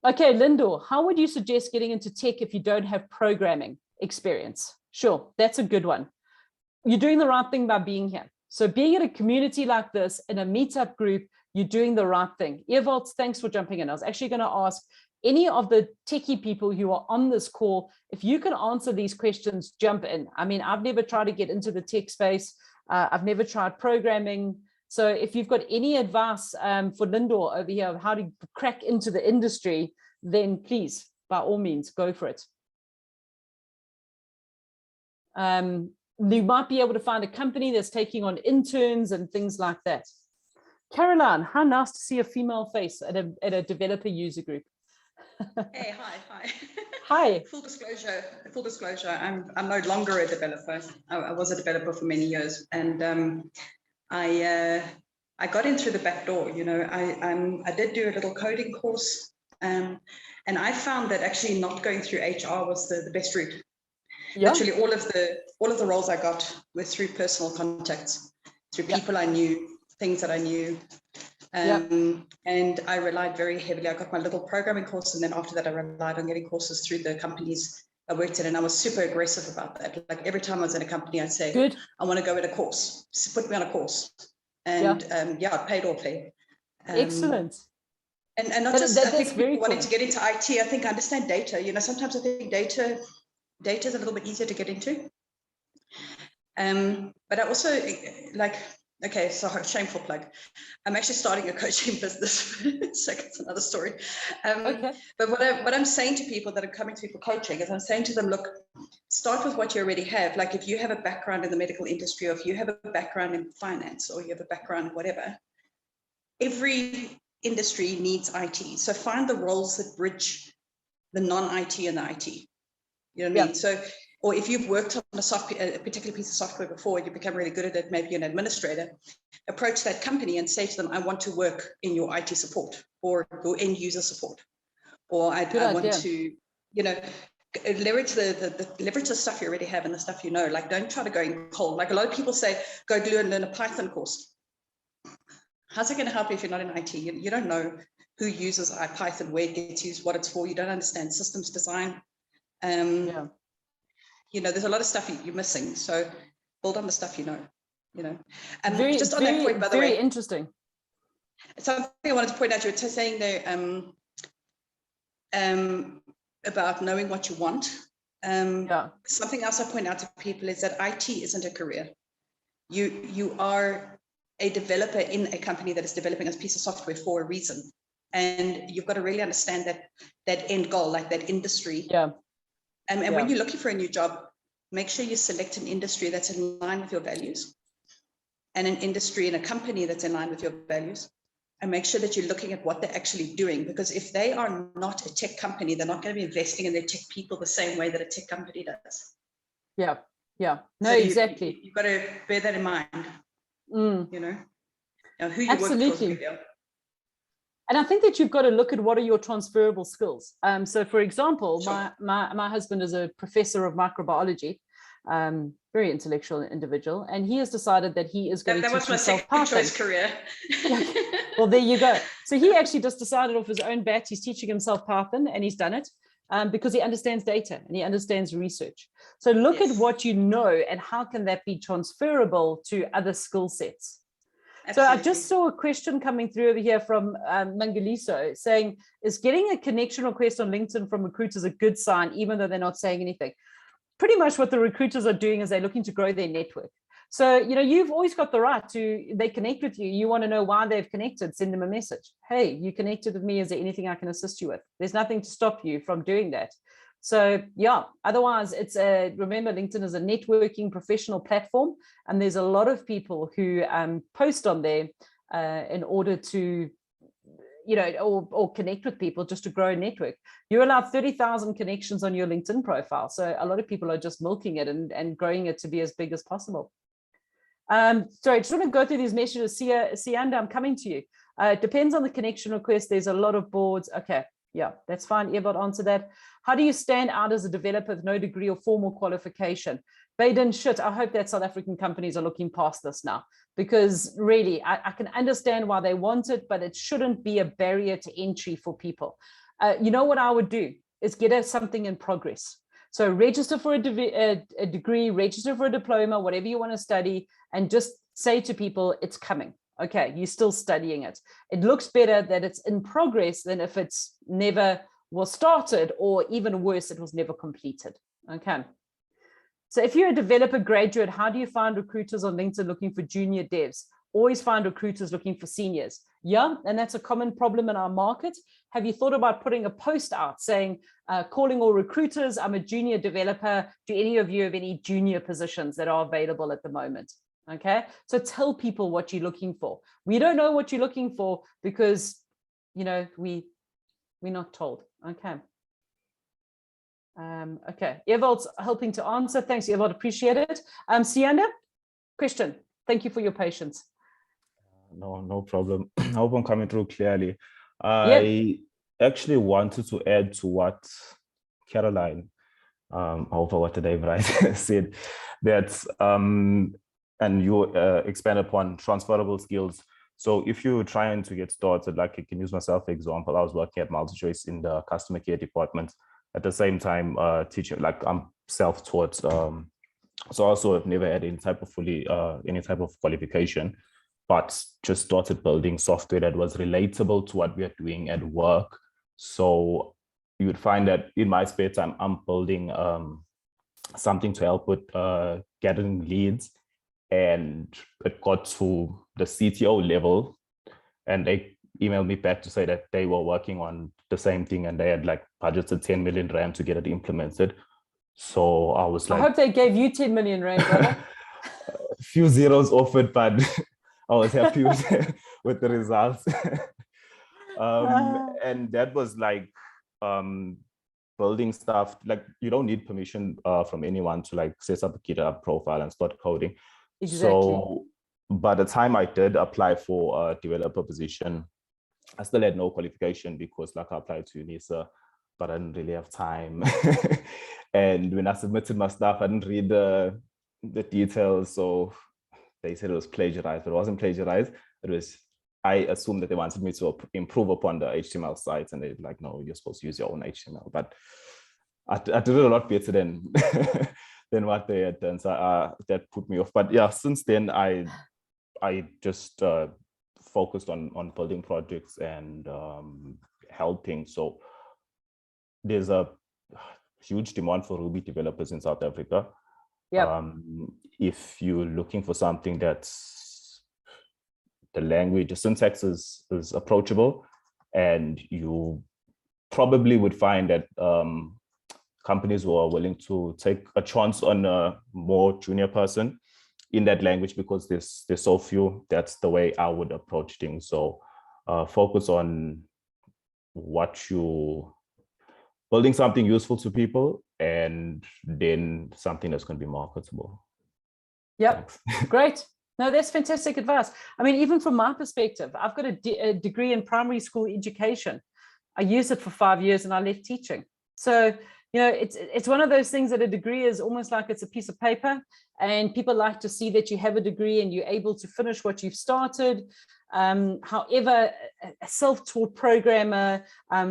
Okay, Lindor, how would you suggest getting into tech if you don't have programming experience? Sure, that's a good one. you're doing the right thing by being here. So being in a community like this, in a meetup group, you're doing the right thing. Ewout, thanks for jumping in. I was actually going to ask any of the techie people who are on this call, if you can answer these questions, jump in. I mean, I've never tried to get into the tech space. I've never tried programming. So if you've got any advice for Lindor over here of how to crack into the industry, then please, by all means, go for it. You might be able to find a company that's taking on interns and things like that. Caroline, how nice to see a female face at a developer user group. Hey, hi. Hi. Full disclosure, I'm no longer a developer. I was a developer for many years, and I got in through the back door. You know, I did do a little coding course, and I found that actually not going through HR was the best route. Yeah. Literally all of the roles I got were through personal contacts, through people I knew, things that I knew. And I relied very heavily. I got my little programming course, and then after that I relied on getting courses through the companies I worked in, and I was super aggressive about that. Like every time I was in a company, I'd say, good, I want to go in a course, so put me on a course. And I paid or pay. Excellent. And not just, I think people wanting to get into IT, I think I understand data. You know, sometimes I think data is a little bit easier to get into. But I also okay, so shameful plug. I'm actually starting a coaching business. So it's another story. Okay. But what I'm saying to people that are coming to me for coaching is I'm saying to them, look, start with what you already have. Like if you have a background in the medical industry, or if you have a background in finance, or you have a background in whatever, every industry needs IT. So find the roles that bridge the non-IT and the IT. You know what I mean? So, or if you've worked on a particular piece of software before, you become really good at it, maybe you're an administrator, approach that company and say to them, I want to work in your IT support or your end user support. Or I want to, you know, leverage the stuff you already have and the stuff you know. Like, don't try to go in cold. Like a lot of people say, go glue and learn a Python course. How's it going to help you if you're not in IT? You don't know who uses Python, where it gets used, what it's for. You don't understand systems design. You know, there's a lot of stuff you're missing. So build on the stuff you know. And just on that point, by the way, very interesting. Something I wanted to point out, you were saying there about knowing what you want. Something else I point out to people is that IT isn't a career. You are a developer in a company that is developing a piece of software for a reason. And you've got to really understand that end goal, like that industry. And when you're looking for a new job, make sure you select an industry that's in line with your values, and an industry in a company that's in line with your values, and make sure that you're looking at what they're actually doing. Because if they are not a tech company, they're not going to be investing in their tech people the same way that a tech company does. No, so exactly. You've got to bear that in mind. You know, who you work for is a big deal. And I think that you've got to look at what are your transferable skills. So for example, my husband is a professor of microbiology, very intellectual individual, and he has decided that he is going to teach himself Python. That was my second choice career. Well, there you go. So he actually just decided off his own bat, he's teaching himself Python, and he's done it because he understands data and he understands research. So look at what you know and how can that be transferable to other skill sets. Absolutely. So I just saw a question coming through over here from Mangaliso saying, is getting a connection request on LinkedIn from recruiters a good sign, even though they're not saying anything? Pretty much what the recruiters are doing is they're looking to grow their network. So, you know, you've always got the right to, they connect with you. You want to know why they've connected, send them a message. Hey, you connected with me. Is there anything I can assist you with? There's nothing to stop you from doing that. So otherwise it's remember, LinkedIn is a networking professional platform, and there's a lot of people who post on there in order to, you know, or connect with people just to grow a network. You're allowed 30,000 connections on your LinkedIn profile. So a lot of people are just milking it and growing it to be as big as possible. Sorry, just want to go through these messages. Sianda, I'm coming to you. It depends on the connection request. There's a lot of boards. Okay. Yeah, that's fine. Ewout, answer that. How do you stand out as a developer with no degree or formal qualification? Baden, shit, I hope that South African companies are looking past this now, because really, I can understand why they want it, but it shouldn't be a barrier to entry for people. You know what I would do is get something in progress. So register for a degree, register for a diploma, whatever you want to study, and just say to people, it's coming. Okay, you're still studying it. It looks better that it's in progress than if it's never was started, or even worse, it was never completed. Okay. So if you're a developer graduate, how do you find recruiters on LinkedIn looking for junior devs? Always find recruiters looking for seniors. Yeah, and that's a common problem in our market. Have you thought about putting a post out saying, calling all recruiters, I'm a junior developer. Do any of you have any junior positions that are available at the moment? Okay, so tell people what you're looking for. We don't know what you're looking for because, you know, we're not told. Okay. Okay, Ewold's helping to answer. Thanks, Ewald, appreciate it. Sianda, question. Thank you for your patience. No problem. I hope I'm coming through clearly. I actually wanted to add to what Caroline, over what Dave right said, that and you expand upon transferable skills. So if you're trying to get started, like I can use myself for example, I was working at MultiChoice in the customer care department. At the same time, teaching, like I'm self-taught. So also I've never had any type of qualification, but just started building software that was relatable to what we are doing at work. So you would find that in my spare time, I'm building something to help with gathering leads. And it got to the CTO level, and they emailed me back to say that they were working on the same thing and they had like budgeted 10 million rand to get it implemented. So I was like, I hope they gave you 10 million rand, brother. A few zeros off it, but I was happy with the results. And that was like building stuff. Like you don't need permission from anyone to like set up a GitHub profile and start coding. Exactly. So by the time I did apply for a developer position, I still had no qualification because like I applied to UNISA, but I didn't really have time. And when I submitted my stuff, I didn't read the details. So they said it was plagiarized, but it wasn't plagiarized. It was, I assumed that they wanted me to improve upon the HTML sites, and they're like, no, you're supposed to use your own HTML. But I did it a lot better than than what they had done. So that put me off. But yeah, since then I just focused on building projects and helping. So there's a huge demand for Ruby developers in South Africa. Yeah. If you're looking for something that's the language, the syntax is approachable, and you probably would find that companies who are willing to take a chance on a more junior person in that language, because there's so few. That's the way I would approach things. So focus on what you building something useful to people, and then something that's going to be marketable. Yep. Great. No, that's fantastic advice. I mean, even from my perspective, I've got a degree in primary school education. I used it for 5 years and I left teaching. So, you know, it's one of those things that a degree is almost like it's a piece of paper, and people like to see that you have a degree and you're able to finish what you've started. However, a self-taught programmer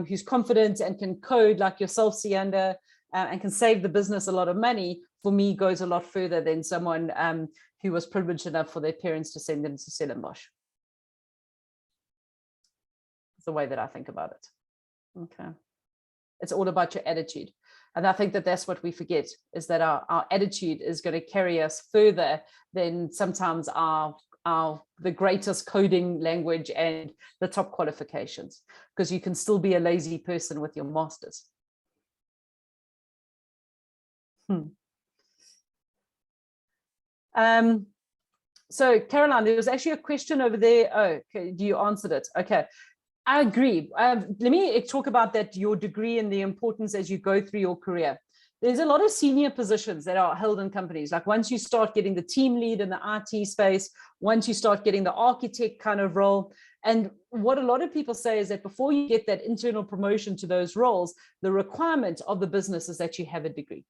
who's confident and can code like yourself, Sianda, and can save the business a lot of money, for me, goes a lot further than someone who was privileged enough for their parents to send them to Stellenbosch. It's the way that I think about it. Okay. It's all about your attitude. And I think that that's what we forget, is that our attitude is going to carry us further than sometimes the greatest coding language and the top qualifications, because you can still be a lazy person with your masters. So Caroline, there was actually a question over there. Oh, okay, you answered it. Okay. I agree. Let me talk about that, your degree and the importance as you go through your career. There's a lot of senior positions that are held in companies. Like once you start getting the team lead in the IT space, once you start getting the architect kind of role. And what a lot of people say is that before you get that internal promotion to those roles, the requirement of the business is that you have a degree.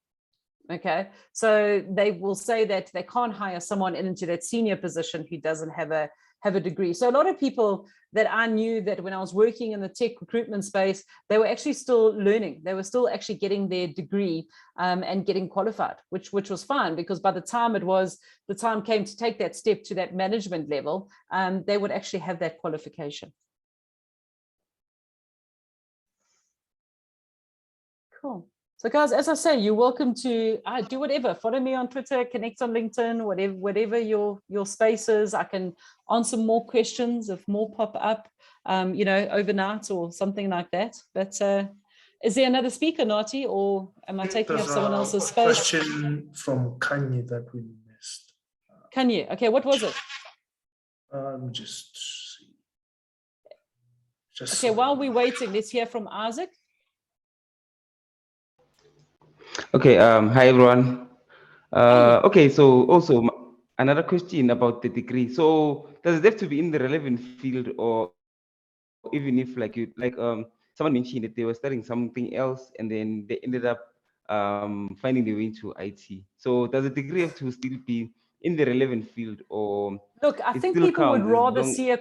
Okay, so they will say that they can't hire someone into that senior position who doesn't have a degree. So a lot of people that I knew that when I was working in the tech recruitment space, they were actually still learning. They were still actually getting their degree and getting qualified, which was fine, because by the time the time came to take that step to that management level, they would actually have that qualification. Cool. So guys, as I say, you're welcome to do whatever. Follow me on Twitter, connect on LinkedIn, whatever your space is. I can answer more questions if more pop up, overnight or something like that. But is there another speaker, Nati, or am I taking up someone else's space? Question from Kanye that we missed. Kanye, okay, what was it? Just okay, while we're waiting, let's hear from Isaac. Okay, hi everyone. Okay, so also another question about the degree. So does it have to be in the relevant field, or even if someone mentioned that they were studying something else and then they ended up finding their way into IT. So does the degree have to still be in the relevant field, or look, I think people would rather see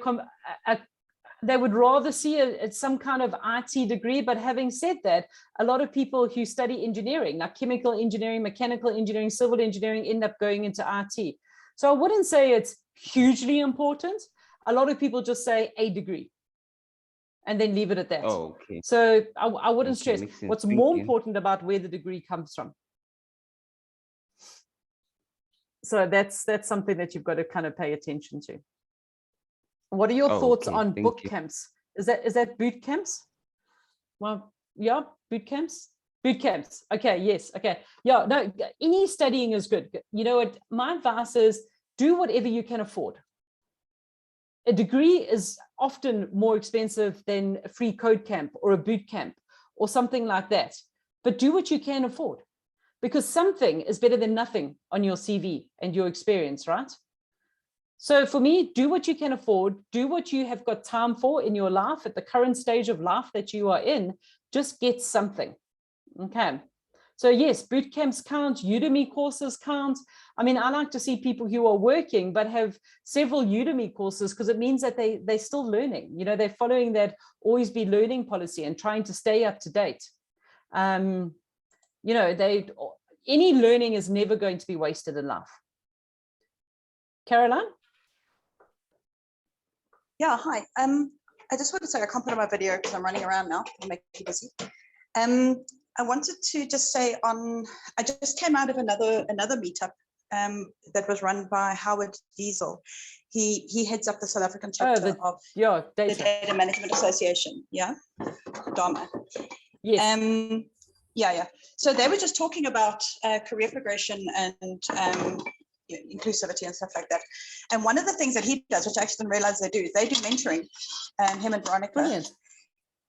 they would rather see some kind of IT degree. But having said that, a lot of people who study engineering, like chemical engineering, mechanical engineering, civil engineering, end up going into IT. So I wouldn't say it's hugely important. A lot of people just say a degree and then leave it at that. Oh, okay. So I wouldn't stress. What's more important about where the degree comes from. So that's something that you've got to kind of pay attention to. What are your thoughts on boot camps? Is that boot camps? Well, yeah, boot camps. Boot camps. Okay, yes. Okay. Yeah, no, any studying is good. You know what? My advice is do whatever you can afford. A degree is often more expensive than a free code camp or a boot camp or something like that. But do what you can afford, because something is better than nothing on your CV and your experience, right? So for me, do what you can afford, do what you have got time for in your life at the current stage of life that you are in, just get something, okay? So yes, boot camps count, Udemy courses count. I mean, I like to see people who are working but have several Udemy courses, because it means that they're still learning. You know, they're following that always be learning policy and trying to stay up to date. You know, any learning is never going to be wasted in life. Caroline? Yeah, hi. I just want to say I can't put on my video because I'm running around now. I'll make you busy. I wanted to just say I just came out of another meetup that was run by Howard Diesel. He heads up the South African chapter of the Data Management Association. Yeah, Dharma. Yes. Yeah. So they were just talking about career progression and inclusivity and stuff like that. And one of the things that he does, which I actually didn't realize they do mentoring, him and Veronica. Brilliant.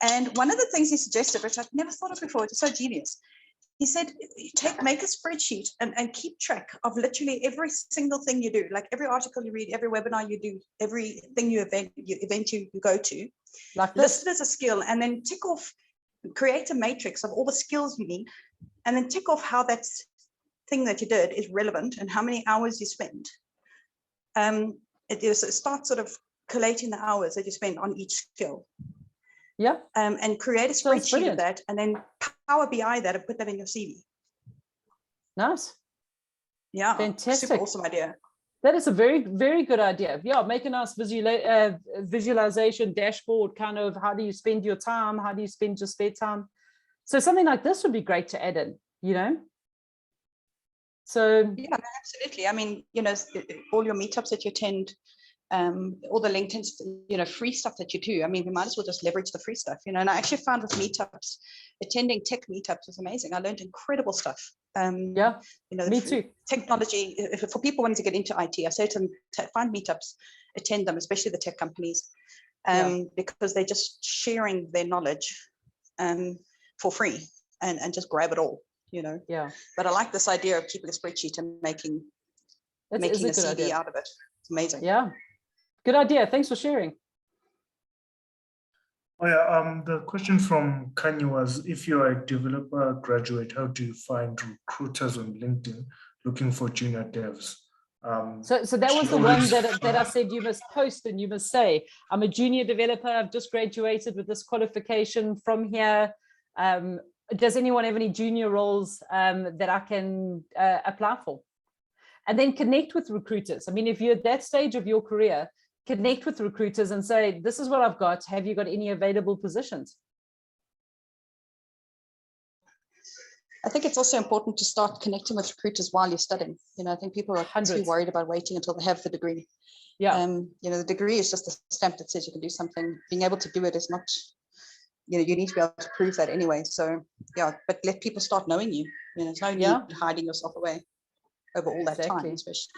And one of the things he suggested, which I've never thought of before, it's so genius. He said, make a spreadsheet and keep track of literally every single thing you do, like every article you read, every webinar you do, everything you go to, like list it as a skill, and then tick off, create a matrix of all the skills you need, and then tick off how that thing that you did is relevant and how many hours you spend. It starts sort of collating the hours that you spend on each skill. Yeah. And create a spreadsheet of that, and then Power BI that and put that in your CV. Nice. Yeah. Fantastic. Super awesome idea. That is a very, very good idea. Yeah, make a nice visualization dashboard, kind of how do you spend your time? How do you spend your spare time? So something like this would be great to add in, you know? So yeah, absolutely. I mean, you know, all your meetups that you attend, all the LinkedIn, you know, free stuff that you do. I mean, we might as well just leverage the free stuff, you know. And I actually found with meetups, attending tech meetups was amazing. I learned incredible stuff. Yeah, you know, me too. Technology, for people wanting to get into IT, I say to them, find meetups, attend them, especially the tech companies, because they're just sharing their knowledge for free and just grab it all, you know. Yeah. But I like this idea of keeping a spreadsheet and making a CV out of it. It's amazing. Yeah. Good idea. Thanks for sharing. Oh yeah, the question from Kanye was, if you're a developer graduate, how do you find recruiters on LinkedIn looking for junior devs? So that was the one that I said you must post and you must say, I'm a junior developer, I've just graduated with this qualification from here. Does anyone have any junior roles that I can apply for? And then connect with recruiters. I mean, if you're at that stage of your career, connect with recruiters and say, this is what I've got. Have you got any available positions? I think it's also important to start connecting with recruiters while you're studying. You know, I think people are too worried about waiting until they have the degree. Yeah. You know, the degree is just a stamp that says you can do something. Being able to do it is not, you know, you need to be able to prove that anyway. So yeah, but let people start knowing you. You know, there's no need hiding yourself away over all that time, especially.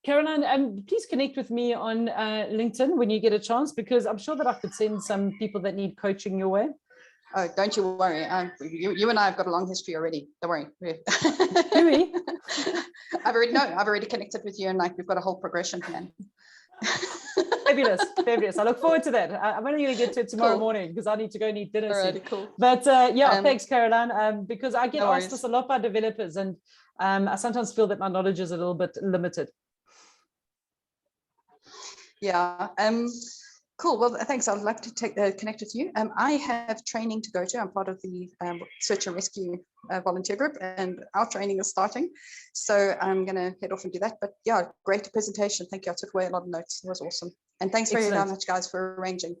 Caroline, please connect with me on LinkedIn when you get a chance, because I'm sure that I could send some people that need coaching your way. Oh, don't you worry. You and I have got a long history already. Don't worry. Do we? I've already connected with you, and like we've got a whole progression plan. Fabulous, fabulous. I look forward to that. I'm only going to get to it tomorrow morning because I need to go and eat dinner soon. Cool. But yeah, thanks, Caroline. Because I get asked this a lot by developers, and I sometimes feel that my knowledge is a little bit limited. Yeah. Cool. Well, thanks. I'd like to connect with you. I have training to go to. I'm part of the search and rescue volunteer group, and our training is starting. So I'm going to head off and do that. But yeah, great presentation. Thank you. I took away a lot of notes. It was awesome. And thanks very much, guys, for arranging.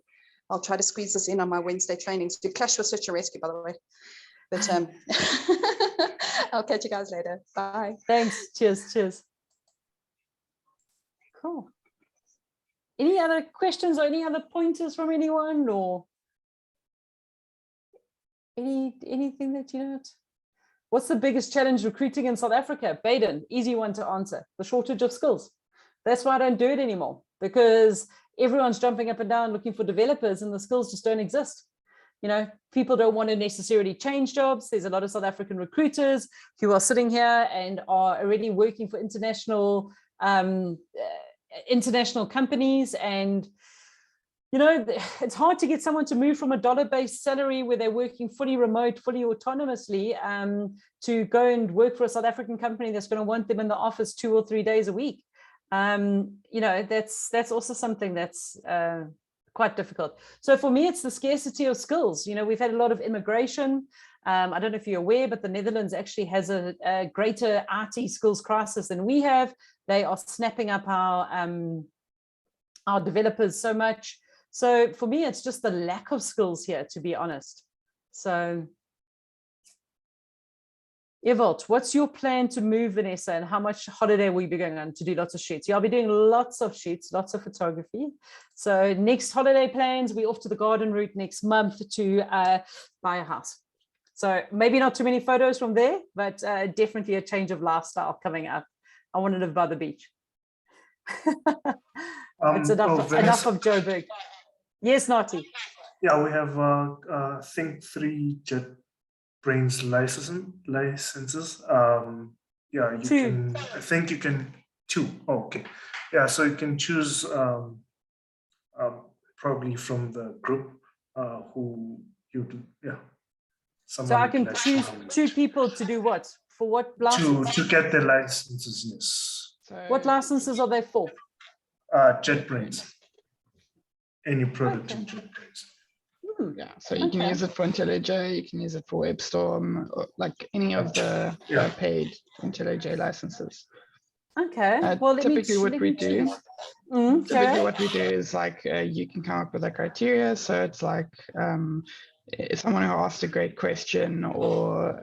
I'll try to squeeze this in on my Wednesday trainings. To clash with search and rescue, by the way. But I'll catch you guys later. Bye. Thanks. Cheers. Cheers. Cool. Any other questions or any other pointers from anyone, or anything that you know? What's the biggest challenge recruiting in South Africa? Baden, easy one to answer. The shortage of skills. That's why I don't do it anymore, because everyone's jumping up and down looking for developers and the skills just don't exist. You know, people don't want to necessarily change jobs. There's a lot of South African recruiters who are sitting here and are already working for international companies, and you know, it's hard to get someone to move from a dollar-based salary where they're working fully remote, fully autonomously, to go and work for a South African company that's going to want them in the office 2 or 3 days a week. You know, that's also something that's quite difficult. So for me, it's the scarcity of skills. You know, we've had a lot of immigration. I don't know if you're aware, but the Netherlands actually has a greater IT skills crisis than we have. They are snapping up our developers so much. So for me, it's just the lack of skills here, to be honest. So, Ewout, what's your plan to move, Vanessa, and how much holiday will you be going on to do lots of shoots? Yeah, I'll be doing lots of shoots, lots of photography. So next holiday plans, we're off to the garden route next month to buy a house. So maybe not too many photos from there, but definitely a change of lifestyle coming up. I want to live by the beach. It's enough of Joburg. Yes, Nati. Yeah, we have I think 3 JetBrains licenses. Yeah, you can. I think you can 2. Oh, okay. Yeah, so you can choose probably from the group who you do. Yeah. So I can choose 2 people to do what? For what license? To get the licenses, yes. So, what licenses are they for? JetBrains. Any product in JetBrains. Yeah, so you can use it for IntelliJ, you can use it for WebStorm, or like any of the paid IntelliJ licenses. Okay. Well, typically what we do is like you can come up with a criteria. So it's like someone who asked a great question, or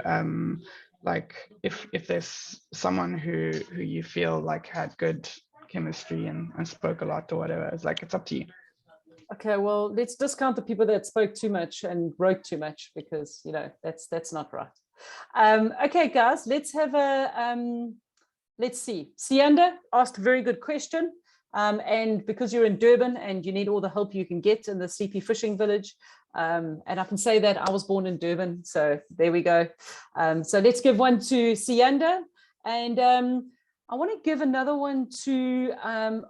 like if there's someone who you feel like had good chemistry and spoke a lot or whatever, it's like, it's up to you. Okay, well, let's discount the people that spoke too much and wrote too much, because you know that's not right. Okay, guys, let's have a let's see. Sianda asked a very good question, and because you're in Durban and you need all the help you can get in the sleepy fishing village, and I can say that I was born in Durban, so there we go. So let's give one to Sianda, and I want to give another one to,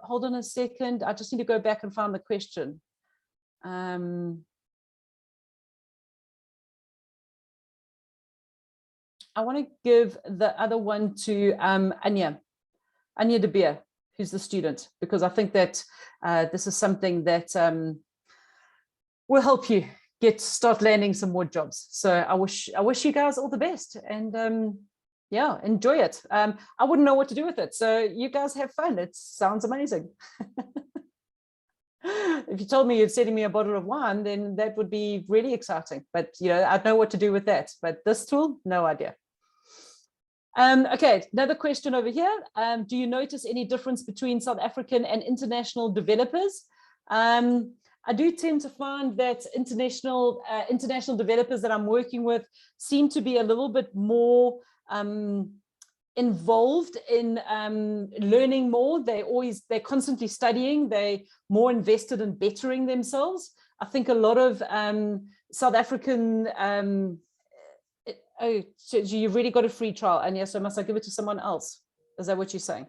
hold on a second, I just need to go back and find the question. I want to give the other one to Anya de Beer, who's the student, because I think that this is something that will help you start landing some more jobs. So I wish you guys all the best, and yeah, enjoy it. I wouldn't know what to do with it, so you guys have fun. It sounds amazing. If you told me you're sending me a bottle of wine, then that would be really exciting. But you know, I'd know what to do with that. But this tool, no idea. Okay, another question over here. Do you notice any difference between South African and international developers? I do tend to find that international developers that I'm working with seem to be a little bit more involved in learning more. They're constantly studying. They're more invested in bettering themselves. I think a lot of South African oh, so you've really got a free trial, and yes, so must I give it to someone else? Is that what you're saying?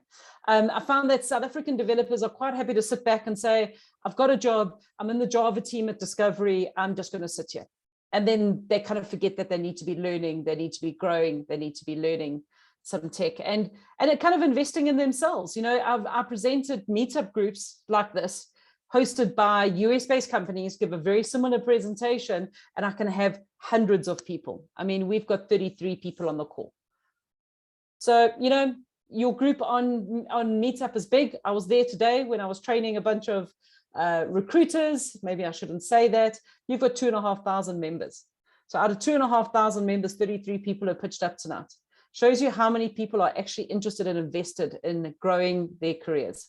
I found that South African developers are quite happy to sit back and say, I've got a job, I'm in the Java team at Discovery, I'm just going to sit here. And then they kind of forget that they need to be learning, they need to be growing, they need to be learning some tech, and it kind of investing in themselves. You know, I presented meetup groups like this, hosted by US-based companies, give a very similar presentation, and I can have hundreds of people. I mean, we've got 33 people on the call. So, you know, your group on Meetup is big. I was there today when I was training a bunch of recruiters. Maybe I shouldn't say that. You've got 2,500 members. So out of 2,500 members, 33 people have pitched up tonight. Shows you how many people are actually interested and invested in growing their careers,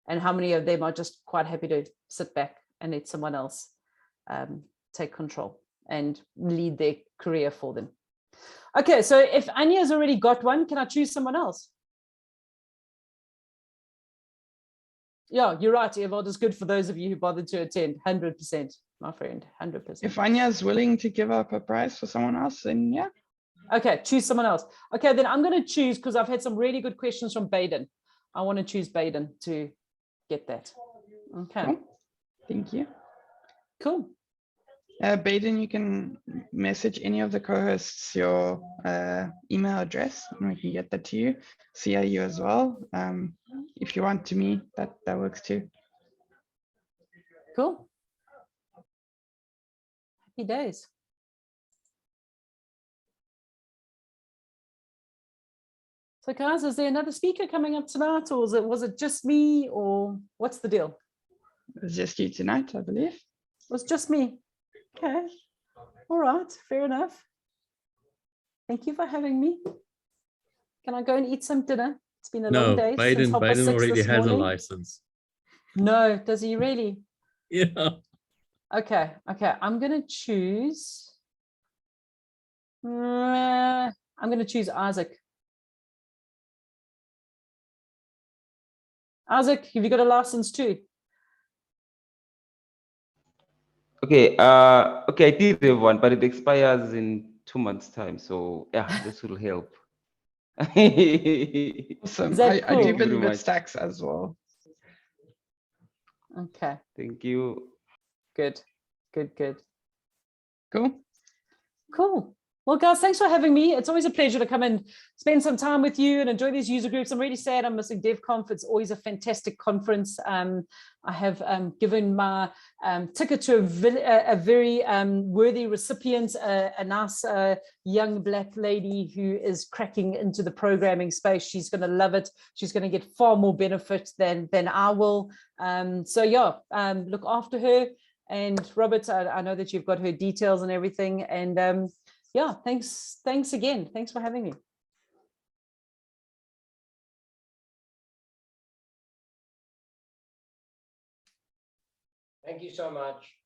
and how many of them are just quite happy to sit back and let someone else take control and lead their career for them. Okay, so if Anya's already got one, can I choose someone else? Yeah, you're right, Evald. It's good for those of you who bothered to attend. 100%, my friend, 100%. If Anya's willing to give up a prize for someone else, then yeah. Okay, choose someone else. Okay, then I'm going to choose, because I've had some really good questions from Baden. I want to choose Baden to get that. Okay. Cool. Thank you. Cool. Baden, you can message any of the co-hosts your email address, and we can get that to you. CIU as well. If you want to me, that works too. Cool. Happy days. So guys, is there another speaker coming up tonight, or was it just me, or what's the deal? It was just you tonight, I believe. It was just me. Okay. All right. Fair enough. Thank you for having me. Can I go and eat some dinner? It's been a long day. Biden already has a license. No, does he really? Yeah. Okay. Okay. I'm going to choose. I'm going to choose Isaac. Isaac, have you got a license too? Okay, okay, I did have one, but it expires in 2 months' time. So yeah, this will help. Awesome. I Cool? do believe it stacks as well. Okay. Thank you. Good. Good, good. Cool. Cool. Well, guys, thanks for having me. It's always a pleasure to come and spend some time with you and enjoy these user groups. I'm really sad I'm missing DevConf. It's always a fantastic conference. I have given my ticket to a very worthy recipient, a nice young Black lady who is cracking into the programming space. She's going to love it. She's going to get far more benefit than I will. So yeah, look after her. And Robert, I know that you've got her details and everything. And yeah, thanks again. Thanks for having me. Thank you so much.